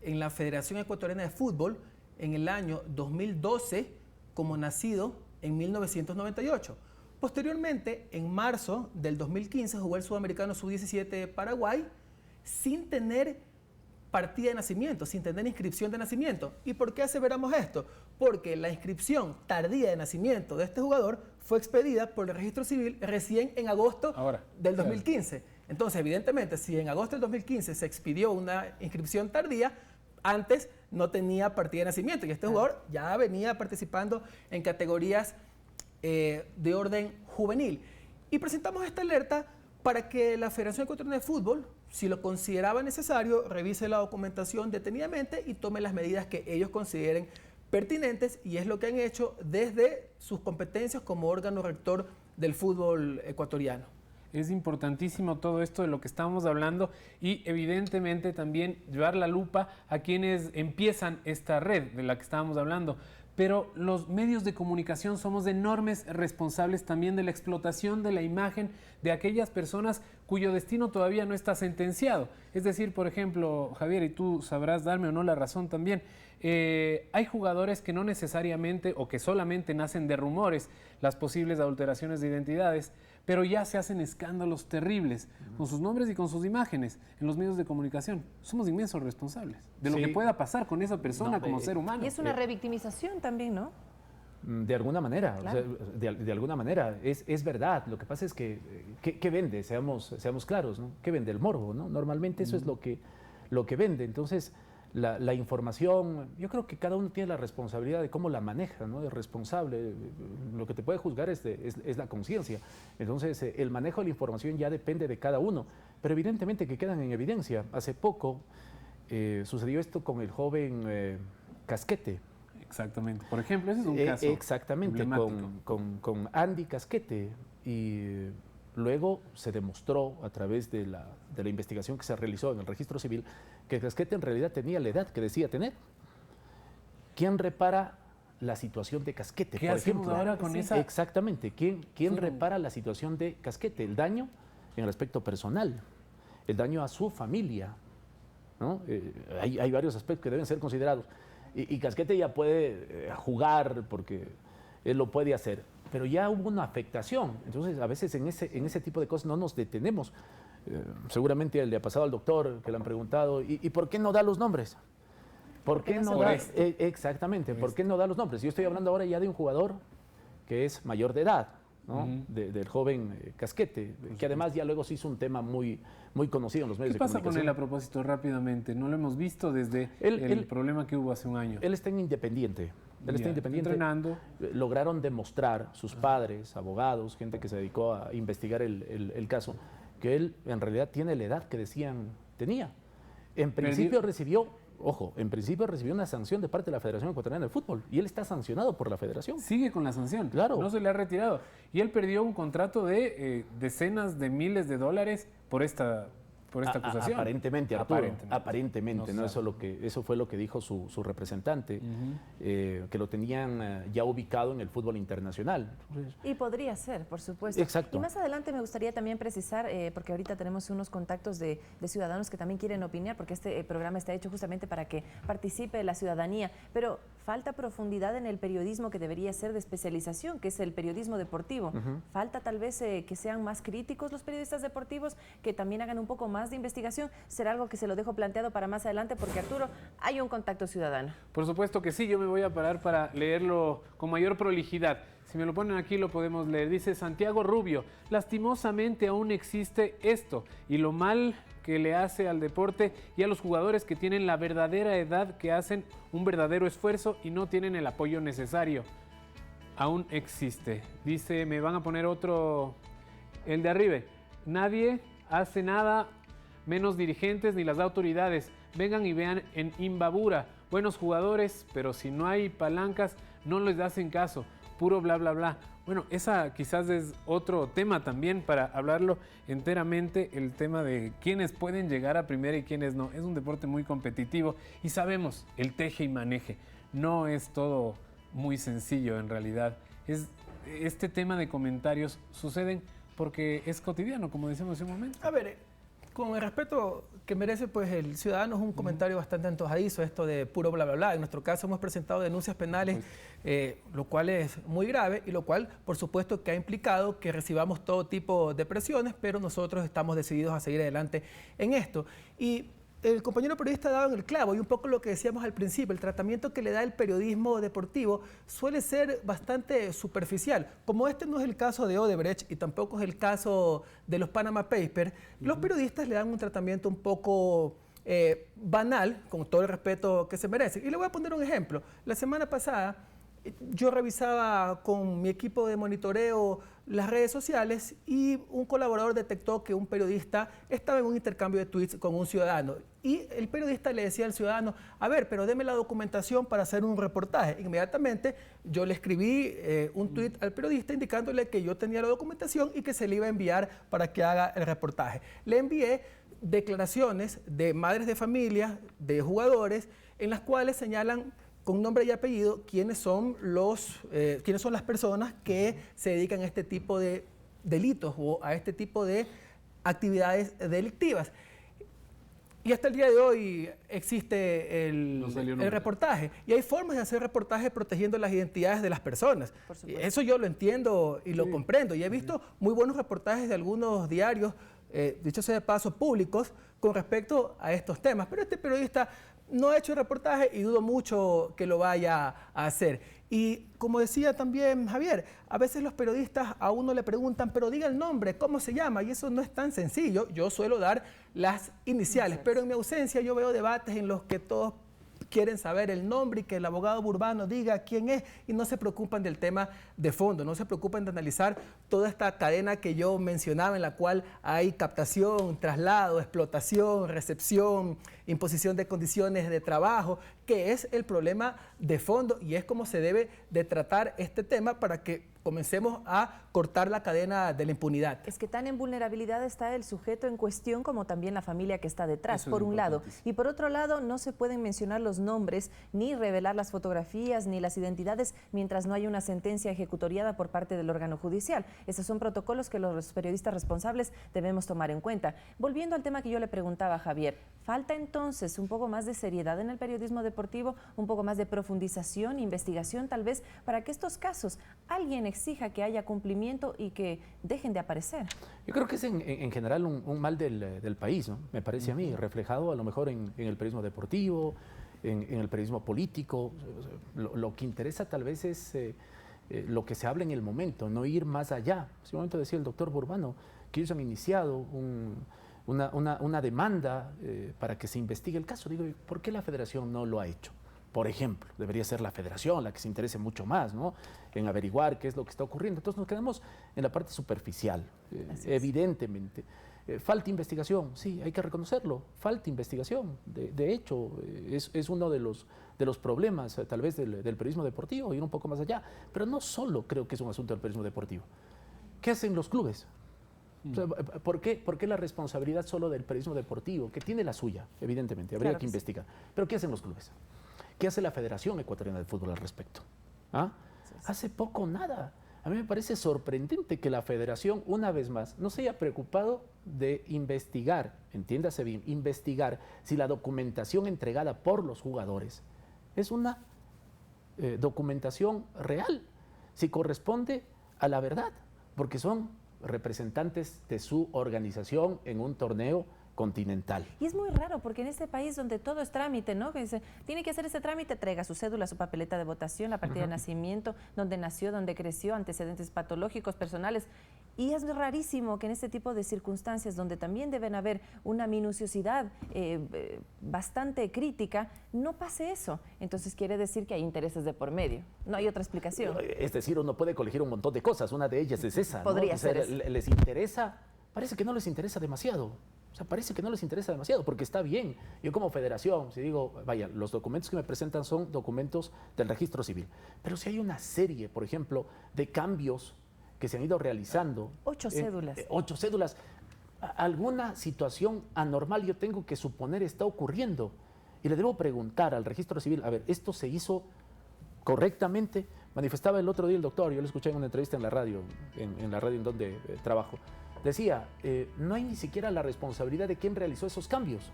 Speaker 5: en la Federación Ecuatoriana de Fútbol en el año 2012 como nacido en 1998. Posteriormente, en marzo del 2015, jugó el Sudamericano Sub-17 de Paraguay sin tener partida de nacimiento, sin tener inscripción de nacimiento. ¿Y por qué aseveramos esto? Porque la inscripción tardía de nacimiento de este jugador fue expedida por el Registro Civil recién en agosto del 2015. Entonces, evidentemente, si en agosto del 2015 se expidió una inscripción tardía, antes no tenía partida de nacimiento y este jugador ya venía participando en categorías de orden juvenil. Y presentamos esta alerta para que la Federación Ecuatoriana de Fútbol, si lo consideraba necesario, revise la documentación detenidamente y tome las medidas que ellos consideren pertinentes, y es lo que han hecho desde sus competencias como órgano rector del fútbol ecuatoriano.
Speaker 4: Es importantísimo todo esto de lo que estamos hablando y evidentemente también llevar la lupa a quienes empiezan esta red de la que estábamos hablando. Pero los medios de comunicación somos enormes responsables también de la explotación de la imagen de aquellas personas cuyo destino todavía no está sentenciado. Es decir, por ejemplo, Javier, y tú sabrás darme o no la razón también, hay jugadores que no necesariamente o que solamente nacen de rumores, las posibles adulteraciones de identidades, pero ya se hacen escándalos terribles con sus nombres y con sus imágenes en los medios de comunicación. Somos inmensos responsables de lo que pueda pasar con esa persona como ser humano.
Speaker 6: Y es una revictimización también, ¿no?
Speaker 7: De alguna manera,
Speaker 6: Claro.
Speaker 7: o sea, de alguna manera, es verdad. Lo que pasa es que, ¿qué vende? Seamos claros, ¿no? ¿Qué vende? El morbo, ¿no? Normalmente eso es lo que vende. Entonces, la información, yo creo que cada uno tiene la responsabilidad de cómo la maneja, ¿no? Es responsable. Lo que te puede juzgar es la conciencia. Entonces, el manejo de la información ya depende de cada uno. Pero evidentemente que quedan en evidencia. Hace poco sucedió esto con el joven Casquete.
Speaker 4: Exactamente. Por ejemplo, ese es un caso
Speaker 7: exactamente, con Andy Casquete. Y luego se demostró a través de la investigación que se realizó en el registro civil que Casquete en realidad tenía la edad que decía tener. ¿Quién repara la situación de Casquete?
Speaker 4: ¿Qué
Speaker 7: por
Speaker 4: hacemos
Speaker 7: ejemplo?
Speaker 4: ahora con esa?
Speaker 7: Exactamente. ¿Quién repara la situación de Casquete? El daño en el aspecto personal, el daño a su familia, ¿no? Hay varios aspectos que deben ser considerados. Y Casquete ya puede jugar porque él lo puede hacer. pero ya hubo una afectación. Entonces, a veces en ese tipo de cosas no nos detenemos. Seguramente le ha pasado al doctor que le han preguntado, ¿y por qué no da los nombres? ¿Por qué no da? Exactamente, ¿por qué no da los nombres? Yo estoy hablando ahora ya de un jugador que es mayor de edad, ¿no? Del joven Casquete, que además ya luego se hizo un tema muy conocido en los medios de comunicación.
Speaker 4: ¿Qué pasa con él a propósito rápidamente? No lo hemos visto desde el problema que hubo hace un año.
Speaker 7: Él está en Independiente. Él está independiente.
Speaker 4: Entrenando.
Speaker 7: Lograron demostrar sus padres, abogados, gente que se dedicó a investigar el caso, que él en realidad tiene la edad que decían tenía. En principio recibió una sanción de parte de la Federación Ecuatoriana de Fútbol y él está sancionado por la Federación.
Speaker 4: Sigue con la sanción.
Speaker 7: Claro.
Speaker 4: No se le ha retirado. Y él perdió un contrato de decenas de miles de dólares por esta acusación.
Speaker 7: Aparentemente, Arturo. Aparentemente, ¿no? Eso fue lo que dijo su representante, que lo tenían ya ubicado en el fútbol internacional.
Speaker 6: Y podría ser, por supuesto.
Speaker 7: Exacto.
Speaker 6: Y más adelante me gustaría también precisar, porque ahorita tenemos unos contactos de ciudadanos que también quieren opinar, porque este programa está hecho justamente para que participe la ciudadanía, pero falta profundidad en el periodismo que debería ser de especialización, que es el periodismo deportivo. Falta tal vez que sean más críticos los periodistas deportivos, que también hagan un poco más de investigación. Será algo que se lo dejo planteado para más adelante, porque Arturo, hay un contacto ciudadano.
Speaker 4: Por supuesto que sí, yo me voy a parar para leerlo con mayor prolijidad. Si me lo ponen aquí lo podemos leer. Dice Santiago Rubio: lastimosamente aún existe esto y lo mal que le hace al deporte y a los jugadores que tienen la verdadera edad, que hacen un verdadero esfuerzo y no tienen el apoyo necesario. Aún existe. Dice, me van a poner otro, el de arriba. Nadie hace nada, menos dirigentes ni las autoridades. Vengan y vean en Imbabura, buenos jugadores, pero si no hay palancas no les hacen caso, puro bla bla bla. Bueno, esa quizás es otro tema también para hablarlo enteramente, el tema de quiénes pueden llegar a primera y quiénes no. Es un deporte muy competitivo y sabemos el teje y maneje. No es todo muy sencillo en realidad. Este tema de comentarios suceden porque es cotidiano, como decíamos hace un momento.
Speaker 5: A ver, con el respeto que merece pues el ciudadano, es un comentario bastante antojadizo, esto de puro bla bla bla. En nuestro caso hemos presentado denuncias penales, lo cual es muy grave y lo cual por supuesto que ha implicado que recibamos todo tipo de presiones, pero nosotros estamos decididos a seguir adelante en esto. Y el compañero periodista ha dado en el clavo, y un poco lo que decíamos al principio, el tratamiento que le da el periodismo deportivo suele ser bastante superficial. Como este no es el caso de Odebrecht y tampoco es el caso de los Panama Papers, los periodistas le dan un tratamiento un poco banal, con todo el respeto que se merece. Y le voy a poner un ejemplo. La semana pasada yo revisaba con mi equipo de monitoreo las redes sociales y un colaborador detectó que un periodista estaba en un intercambio de tweets con un ciudadano. Y el periodista le decía al ciudadano, a ver, pero deme la documentación para hacer un reportaje. Inmediatamente yo le escribí un tweet al periodista indicándole que yo tenía la documentación y que se le iba a enviar para que haga el reportaje. Le envié declaraciones de madres de familia, de jugadores, en las cuales señalan con nombre y apellido quiénes son las personas que se dedican a este tipo de delitos o a este tipo de actividades delictivas. Y hasta el día de hoy existe el reportaje. Y hay formas de hacer reportajes protegiendo las identidades de las personas. Eso yo lo entiendo y lo comprendo. Y he visto muy buenos reportajes de algunos diarios, dicho sea de paso, públicos, con respecto a estos temas. Pero este periodista no ha hecho el reportaje y dudo mucho que lo vaya a hacer. Y como decía también Javier, a veces los periodistas a uno le preguntan, pero diga el nombre, ¿cómo se llama? Y eso no es tan sencillo. Yo suelo dar las iniciales, pero en mi ausencia yo veo debates en los que todos quieren saber el nombre y que el abogado Burbano diga quién es y no se preocupan del tema de fondo, no se preocupan de analizar toda esta cadena que yo mencionaba en la cual hay captación, traslado, explotación, recepción, imposición de condiciones de trabajo, que es el problema de fondo y es como se debe de tratar este tema para que comencemos a cortar la cadena de la impunidad.
Speaker 6: Es que tan en vulnerabilidad está el sujeto en cuestión como también la familia que está detrás, por un lado. Y por otro lado, no se pueden mencionar los nombres, ni revelar las fotografías, ni las identidades, mientras no haya una sentencia ejecutoriada por parte del órgano judicial. Esos son protocolos que los periodistas responsables debemos tomar en cuenta. Volviendo al tema que yo le preguntaba a Javier, ¿falta entonces un poco más de seriedad en el periodismo deportivo, un poco más de profundización, investigación tal vez, para que estos casos alguien exija que haya cumplimiento y que dejen de aparecer.
Speaker 7: Yo creo que es en general un mal del país, ¿no? Me parece a mí, reflejado a lo mejor en el periodismo deportivo, en el periodismo político. Lo que interesa tal vez es lo que se habla en el momento, no ir más allá. Hace un momento decía el doctor Burbano que ellos han iniciado una demanda para que se investigue el caso. Digo, ¿por qué la federación no lo ha hecho? Por ejemplo, debería ser la federación la que se interese mucho más, ¿no?, en averiguar qué es lo que está ocurriendo. Entonces nos quedamos en la parte superficial, evidentemente. Falta investigación, sí, hay que reconocerlo, falta investigación. De hecho, es uno de los problemas tal vez del periodismo deportivo, ir un poco más allá. Pero no solo creo que es un asunto del periodismo deportivo. ¿Qué hacen los clubes? O sea, ¿por qué la responsabilidad solo del periodismo deportivo? Que tiene la suya, evidentemente, habría que investigar. Pero ¿qué hacen los clubes? ¿Qué hace la Federación Ecuatoriana de Fútbol al respecto? ¿Ah? Hace poco nada. A mí me parece sorprendente que la Federación, una vez más, no se haya preocupado de investigar, entiéndase bien, investigar si la documentación entregada por los jugadores es una documentación real, si corresponde a la verdad, porque son representantes de su organización en un torneo continental.
Speaker 6: Y es muy raro porque en este país donde todo es trámite, ¿no? Que dice, tiene que hacer ese trámite, traiga su cédula, su papeleta de votación, la partida de nacimiento, donde nació, donde creció, antecedentes patológicos, personales. Y es rarísimo que en este tipo de circunstancias donde también deben haber una minuciosidad bastante crítica, no pase eso. Entonces quiere decir que hay intereses de por medio. No hay otra explicación.
Speaker 7: Es decir, uno puede colegir un montón de cosas. Una de ellas es esa, ¿no?
Speaker 6: Podría ser
Speaker 7: les interesa, parece que no les interesa demasiado. O sea, parece que no les interesa demasiado, porque está bien. Yo como federación, si digo, vaya, los documentos que me presentan son documentos del registro civil. Pero si hay una serie, por ejemplo, de cambios que se han ido realizando.
Speaker 6: 8 cédulas.
Speaker 7: 8 cédulas. Alguna situación anormal yo tengo que suponer está ocurriendo. Y le debo preguntar al registro civil, a ver, ¿esto se hizo correctamente? Manifestaba el otro día el doctor, yo lo escuché en una entrevista en la radio, en la radio en donde trabajo. Decía, no hay ni siquiera la responsabilidad de quién realizó esos cambios.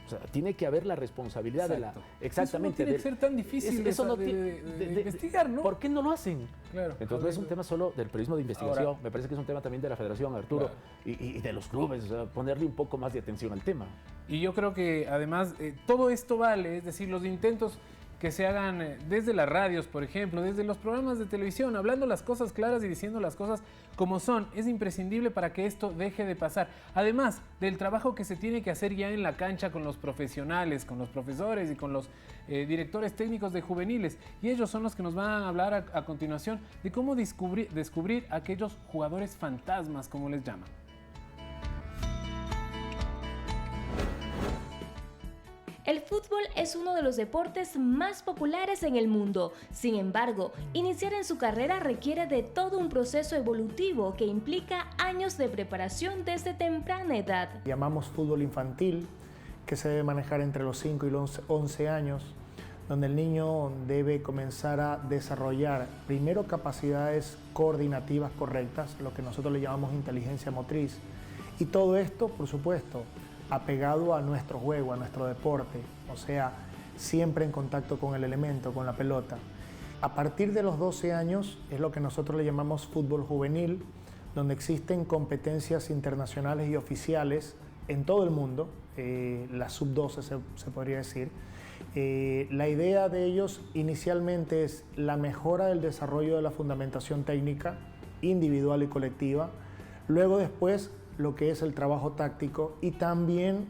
Speaker 7: O sea, tiene que haber la responsabilidad de la... Exactamente.
Speaker 4: Eso no tiene que ser tan difícil de investigar, ¿no?
Speaker 7: ¿Por qué no lo hacen?
Speaker 4: Claro.
Speaker 7: Entonces no es un tema solo del periodismo de investigación, me parece que es un tema también de la Federación, Arturo, claro, y de los clubes, o sea, ponerle un poco más de atención al tema.
Speaker 4: Y yo creo que además todo esto vale, es decir, los intentos que se hagan desde las radios, por ejemplo, desde los programas de televisión, hablando las cosas claras y diciendo las cosas como son, es imprescindible para que esto deje de pasar. Además del trabajo que se tiene que hacer ya en la cancha con los profesionales, con los profesores y con los directores técnicos de juveniles, y ellos son los que nos van a hablar a continuación de cómo descubrir aquellos jugadores fantasmas, como les llaman.
Speaker 8: El fútbol es uno de los deportes más populares en el mundo. Sin embargo, iniciar en su carrera requiere de todo un proceso evolutivo que implica años de preparación desde temprana edad.
Speaker 3: Llamamos fútbol infantil, que se debe manejar entre los 5 y los 11 años, donde el niño debe comenzar a desarrollar primero capacidades coordinativas correctas, lo que nosotros le llamamos inteligencia motriz, y todo esto, por supuesto, apegado a nuestro juego, a nuestro deporte, o sea, siempre en contacto con el elemento, con la pelota. A partir de los 12 años es lo que nosotros le llamamos fútbol juvenil, donde existen competencias internacionales y oficiales en todo el mundo, la sub-12 se podría decir. La idea de ellos inicialmente es la mejora del desarrollo de la fundamentación técnica, individual y colectiva, luego después lo que es el trabajo táctico y también,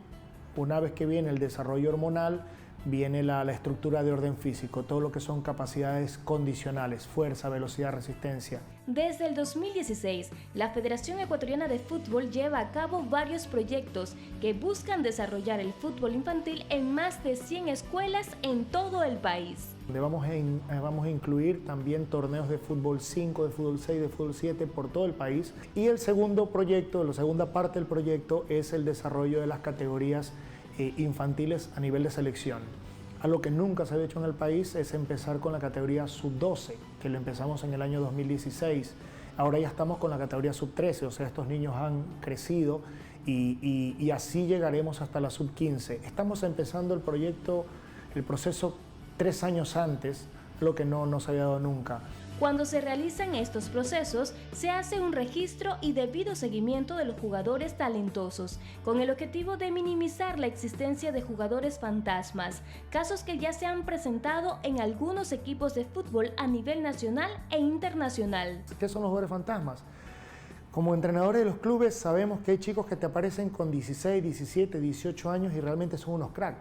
Speaker 3: una vez que viene el desarrollo hormonal, viene la estructura de orden físico, todo lo que son capacidades condicionales, fuerza, velocidad, resistencia.
Speaker 8: Desde el 2016, la Federación Ecuatoriana de Fútbol lleva a cabo varios proyectos que buscan desarrollar el fútbol infantil en más de 100 escuelas en todo el país.
Speaker 3: Vamos a incluir también torneos de fútbol 5, de fútbol 6, de fútbol 7 por todo el país. Y el segundo proyecto, la segunda parte del proyecto es el desarrollo de las categorías infantiles a nivel de selección. Algo que nunca se había hecho en el país es empezar con la categoría sub-12, que lo empezamos en el año 2016. Ahora ya estamos con la categoría sub-13, o sea, estos niños han crecido y así llegaremos hasta la sub-15. Estamos empezando el proceso 3 años antes, lo que no se había dado nunca.
Speaker 8: Cuando se realizan estos procesos, se hace un registro y debido seguimiento de los jugadores talentosos, con el objetivo de minimizar la existencia de jugadores fantasmas, casos que ya se han presentado en algunos equipos de fútbol a nivel nacional e internacional.
Speaker 3: ¿Qué son los jugadores fantasmas? Como entrenadores de los clubes sabemos que hay chicos que te aparecen con 16, 17, 18 años y realmente son unos cracks.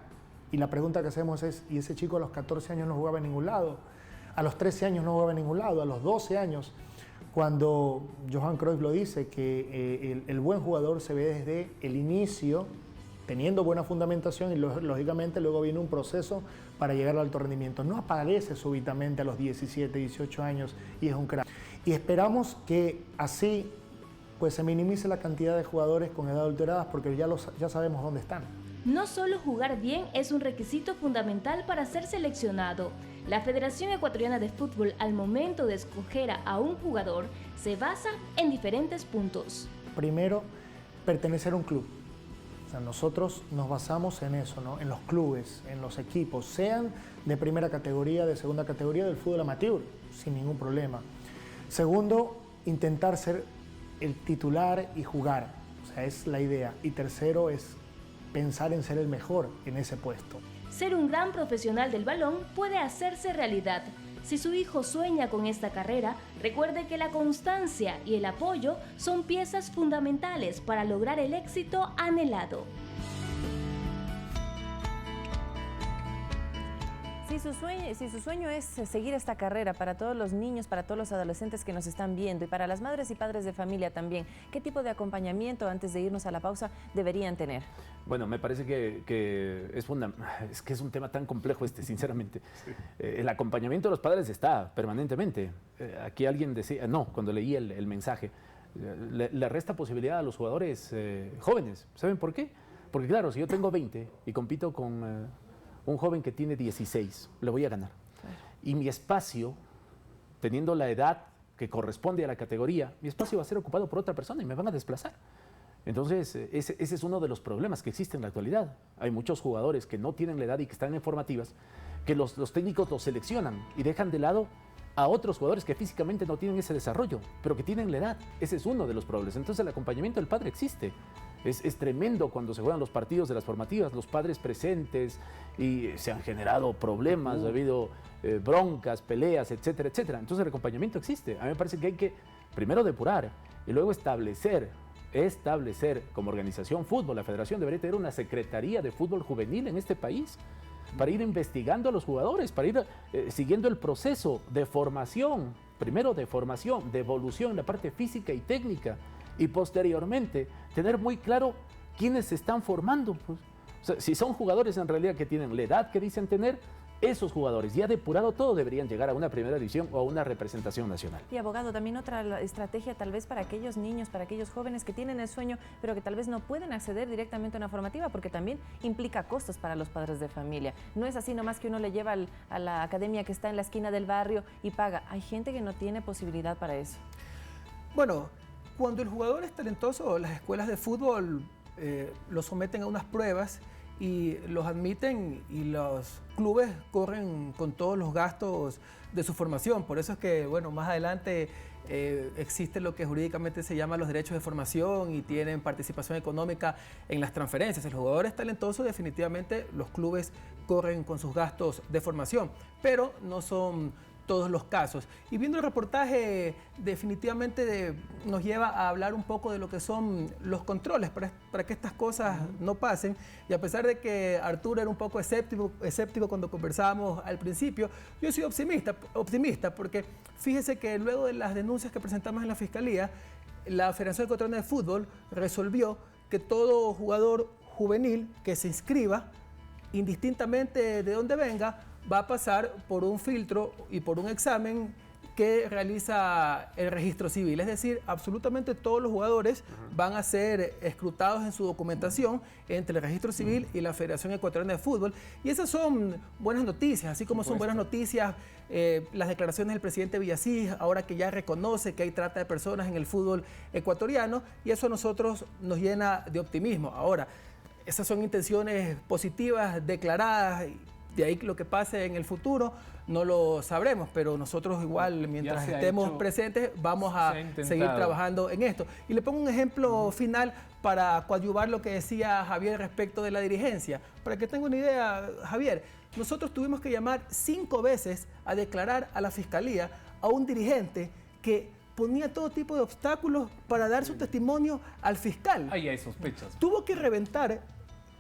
Speaker 3: Y la pregunta que hacemos es, ¿y ese chico a los 14 años no jugaba en ningún lado? A los 13 años no jugaba en ningún lado, a los 12 años, cuando Johan Cruyff lo dice, que el buen jugador se ve desde el inicio, teniendo buena fundamentación y lógicamente luego viene un proceso para llegar al alto rendimiento. No aparece súbitamente a los 17, 18 años y es un crack. Y esperamos que así pues se minimice la cantidad de jugadores con edad adulteradas porque ya sabemos dónde están.
Speaker 8: No solo jugar bien es un requisito fundamental para ser seleccionado. La Federación Ecuatoriana de Fútbol, al momento de escoger a un jugador, se basa en diferentes puntos.
Speaker 3: Primero, pertenecer a un club. O sea, nosotros nos basamos en eso, ¿no? En los clubes, en los equipos, sean de primera categoría, de segunda categoría, del fútbol amateur, sin ningún problema. Segundo, intentar ser el titular y jugar. O sea, es la idea. Y tercero es pensar en ser el mejor en ese puesto.
Speaker 8: Ser un gran profesional del balón puede hacerse realidad. Si su hijo sueña con esta carrera, recuerde que la constancia y el apoyo son piezas fundamentales para lograr el éxito anhelado.
Speaker 6: Si su sueño es seguir esta carrera para todos los niños, para todos los adolescentes que nos están viendo y para las madres y padres de familia también, ¿qué tipo de acompañamiento antes de irnos a la pausa deberían tener?
Speaker 7: Bueno, me parece que es un tema tan complejo sinceramente. Sí. El acompañamiento de los padres está permanentemente. Aquí alguien decía, cuando leí el mensaje, le resta posibilidad a los jugadores jóvenes. ¿Saben por qué? Porque claro, si yo tengo 20 y compito con un joven que tiene 16, le voy a ganar. Claro. Y mi espacio, teniendo la edad que corresponde a la categoría, mi espacio va a ser ocupado por otra persona y me van a desplazar. Entonces, ese es uno de los problemas que existen en la actualidad. Hay muchos jugadores que no tienen la edad y que están en formativas, que los técnicos los seleccionan y dejan de lado a otros jugadores que físicamente no tienen ese desarrollo, pero que tienen la edad. Ese es uno de los problemas. Entonces, el acompañamiento del padre existe. Es tremendo cuando se juegan los partidos de las formativas, los padres presentes y se han generado problemas, ha habido broncas, peleas, etcétera, etcétera. Entonces el acompañamiento existe. A mí me parece que hay que primero depurar y luego establecer como organización fútbol. La federación debería tener una secretaría de fútbol juvenil en este país para ir investigando a los jugadores, para ir siguiendo el proceso de formación, primero de formación, de evolución en la parte física y técnica, y posteriormente tener muy claro quiénes se están formando. Pues. O sea, si son jugadores en realidad que tienen la edad que dicen tener, esos jugadores ya depurado todo deberían llegar a una primera división o a una representación nacional.
Speaker 6: Y abogado, también otra estrategia tal vez para aquellos niños, para aquellos jóvenes que tienen el sueño, pero que tal vez no pueden acceder directamente a una formativa porque también implica costos para los padres de familia. No es así nomás que uno le lleva a la academia que está en la esquina del barrio y paga. Hay gente que no tiene posibilidad para eso.
Speaker 5: Bueno, cuando el jugador es talentoso, las escuelas de fútbol lo someten a unas pruebas y los admiten y los clubes corren con todos los gastos de su formación. Por eso es que, bueno, más adelante existe lo que jurídicamente se llama los derechos de formación y tienen participación económica en las transferencias. El jugador es talentoso, definitivamente los clubes corren con sus gastos de formación, pero no son todos los casos. Y viendo el reportaje, definitivamente nos lleva a hablar un poco de lo que son los controles para que estas cosas no pasen. Y a pesar de que Arturo era un poco escéptico cuando conversábamos al principio, yo soy optimista porque fíjese que luego de las denuncias que presentamos en la Fiscalía, la Federación Ecuatoriana de Fútbol resolvió que todo jugador juvenil que se inscriba, indistintamente de dónde venga, va a pasar por un filtro y por un examen que realiza el registro civil. Es decir, absolutamente todos los jugadores van a ser escrutados en su documentación entre el registro civil y la Federación Ecuatoriana de Fútbol. Y esas son buenas noticias, así como son buenas noticias las declaraciones del presidente Villasís, ahora que ya reconoce que hay trata de personas en el fútbol ecuatoriano, y eso a nosotros nos llena de optimismo. Ahora, esas son intenciones positivas, declaradas. De ahí lo que pase en el futuro no lo sabremos, pero nosotros igual, mientras estemos presentes, vamos a seguir trabajando en esto. Y le pongo un ejemplo final para coadyuvar lo que decía Javier respecto de la dirigencia. Para que tenga una idea, Javier, nosotros tuvimos que llamar 5 veces a declarar a la Fiscalía a un dirigente que ponía todo tipo de obstáculos para dar su testimonio al fiscal.
Speaker 4: Ahí hay sospechas.
Speaker 5: Tuvo que reventar,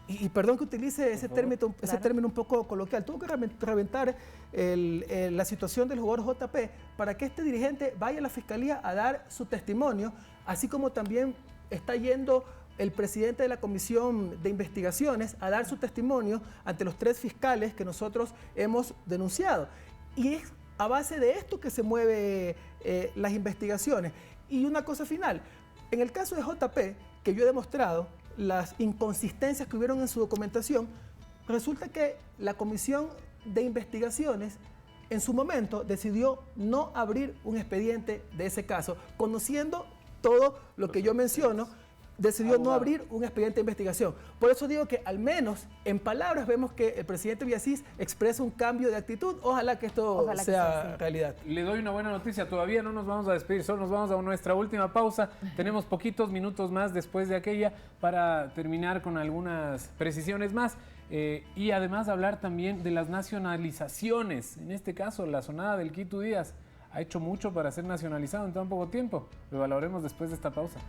Speaker 5: y perdón que utilice ese término un poco coloquial, tuvo que reventar la situación del jugador JP para que este dirigente vaya a la Fiscalía a dar su testimonio, así como también está yendo el presidente de la Comisión de Investigaciones a dar su testimonio ante los 3 fiscales que nosotros hemos denunciado. Y es a base de esto que se mueven las investigaciones. Y una cosa final, en el caso de JP, que yo he demostrado las inconsistencias que hubieron en su documentación, resulta que la Comisión de Investigaciones en su momento decidió no abrir un expediente de ese caso, conociendo todo lo que yo menciono, decidió no abrir un expediente de investigación. Por eso digo que al menos en palabras vemos que el presidente Villasís expresa un cambio de actitud. Ojalá que esto sea realidad.
Speaker 4: Le doy una buena noticia, todavía no nos vamos a despedir, solo nos vamos a nuestra última pausa. Tenemos poquitos minutos más después de aquella para terminar con algunas precisiones más. Y además hablar también de las nacionalizaciones. En este caso, la sonada del Quito Díaz ha hecho mucho para ser nacionalizado en tan poco tiempo. Lo valoremos después de esta pausa.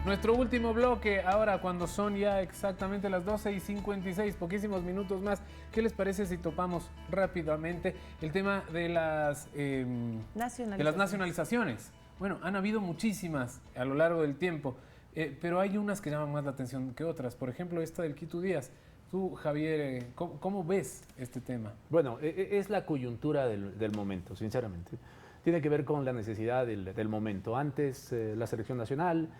Speaker 4: Nuestro último bloque, ahora cuando son ya exactamente las 12:56, poquísimos minutos más. ¿Qué les parece si topamos rápidamente el tema de las nacionalizaciones? Bueno, han habido muchísimas a lo largo del tiempo, pero hay unas que llaman más la atención que otras. Por ejemplo, esta del Quito Díaz. Tú, Javier, ¿cómo ves este tema?
Speaker 7: Bueno, es la coyuntura del momento, sinceramente. Tiene que ver con la necesidad del momento. Antes, la selección nacional,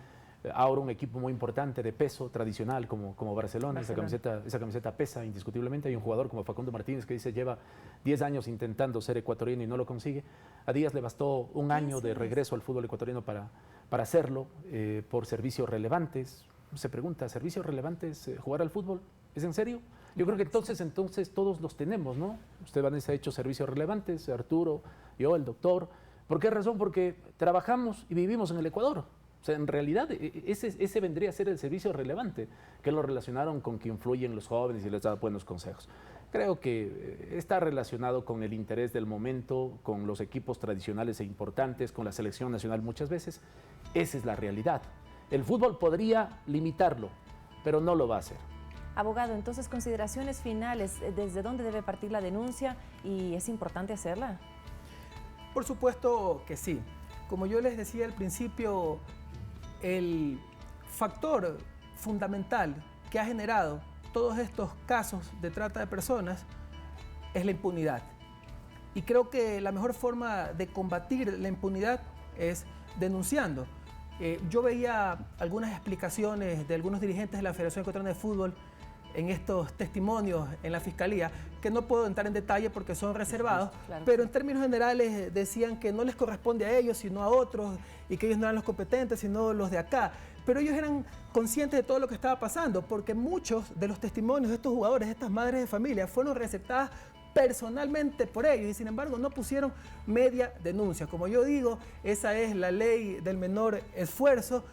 Speaker 7: ahora un equipo muy importante de peso tradicional como Barcelona. Esa camiseta pesa indiscutiblemente. Hay un jugador como Facundo Martínez que dice lleva 10 años intentando ser ecuatoriano y no lo consigue. A Díaz le bastó un año de regreso al fútbol ecuatoriano para hacerlo por servicios relevantes. Se pregunta, ¿servicios relevantes jugar al fútbol? ¿Es en serio? Yo creo que entonces todos los tenemos, ¿no? Usted, Vanessa, ha hecho servicios relevantes, Arturo, yo, el doctor. ¿Por qué razón? Porque trabajamos y vivimos en el Ecuador. O sea, en realidad ese vendría a ser el servicio relevante, que lo relacionaron con que influyen los jóvenes y les da buenos consejos. Creo que está relacionado con el interés del momento, con los equipos tradicionales e importantes, con la selección nacional muchas veces. Esa es la realidad. El fútbol podría limitarlo, pero no lo va a hacer.
Speaker 6: Abogado, entonces, consideraciones finales, ¿desde dónde debe partir la denuncia y es importante hacerla?
Speaker 5: Por supuesto que sí. Como yo les decía al principio, el factor fundamental que ha generado todos estos casos de trata de personas es la impunidad. Y creo que la mejor forma de combatir la impunidad es denunciando. Yo veía algunas explicaciones de algunos dirigentes de la Federación Ecuatoriana de Fútbol en estos testimonios en la Fiscalía, que no puedo entrar en detalle porque son reservados, pero en términos generales decían que no les corresponde a ellos, sino a otros, y que ellos no eran los competentes, sino los de acá. Pero ellos eran conscientes de todo lo que estaba pasando, porque muchos de los testimonios de estos jugadores, de estas madres de familia, fueron receptadas personalmente por ellos y sin embargo no pusieron media denuncia. Como yo digo, esa es la ley del menor esfuerzo.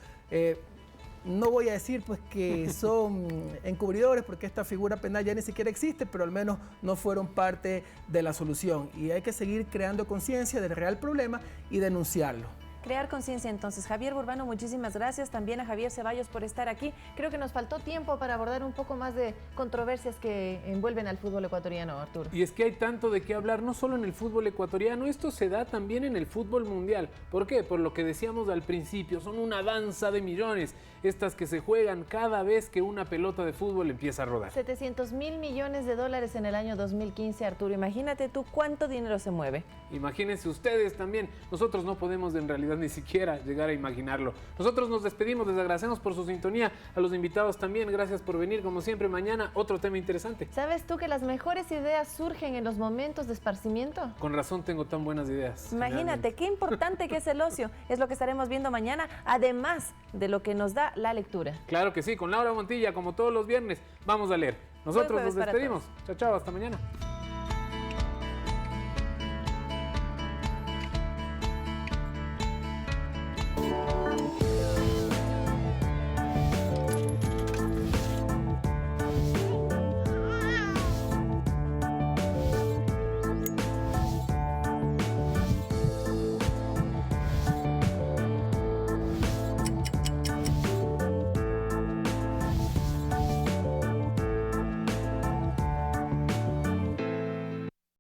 Speaker 5: No voy a decir pues que son encubridores porque esta figura penal ya ni siquiera existe, pero al menos no fueron parte de la solución. Y hay que seguir creando conciencia del real problema y denunciarlo.
Speaker 6: Crear conciencia entonces. Javier Burbano, muchísimas gracias. También a Javier Ceballos por estar aquí. Creo que nos faltó tiempo para abordar un poco más de controversias que envuelven al fútbol ecuatoriano, Arturo.
Speaker 4: Y es que hay tanto de qué hablar, no solo en el fútbol ecuatoriano, esto se da también en el fútbol mundial. ¿Por qué? Por lo que decíamos al principio, son una danza de millones, estas que se juegan cada vez que una pelota de fútbol empieza a rodar. 700.000 millones de dólares en el año 2015, Arturo. Imagínate tú cuánto dinero se mueve. Imagínense ustedes también. Nosotros no podemos en realidad realidad ni siquiera llegar a imaginarlo. Nosotros nos despedimos, les agradecemos por su sintonía, a los invitados también, gracias por venir, como siempre, mañana otro tema interesante.
Speaker 6: ¿Sabes tú que las mejores ideas surgen en los momentos de esparcimiento?
Speaker 4: Con razón tengo tan buenas ideas.
Speaker 6: Imagínate, qué importante que es el ocio, es lo que estaremos viendo mañana, además de lo que nos da la lectura.
Speaker 4: Claro que sí, con Laura Montilla, como todos los viernes, vamos a leer. Nosotros nos
Speaker 6: Buen jueves para
Speaker 4: despedimos. Chao, chao, hasta mañana.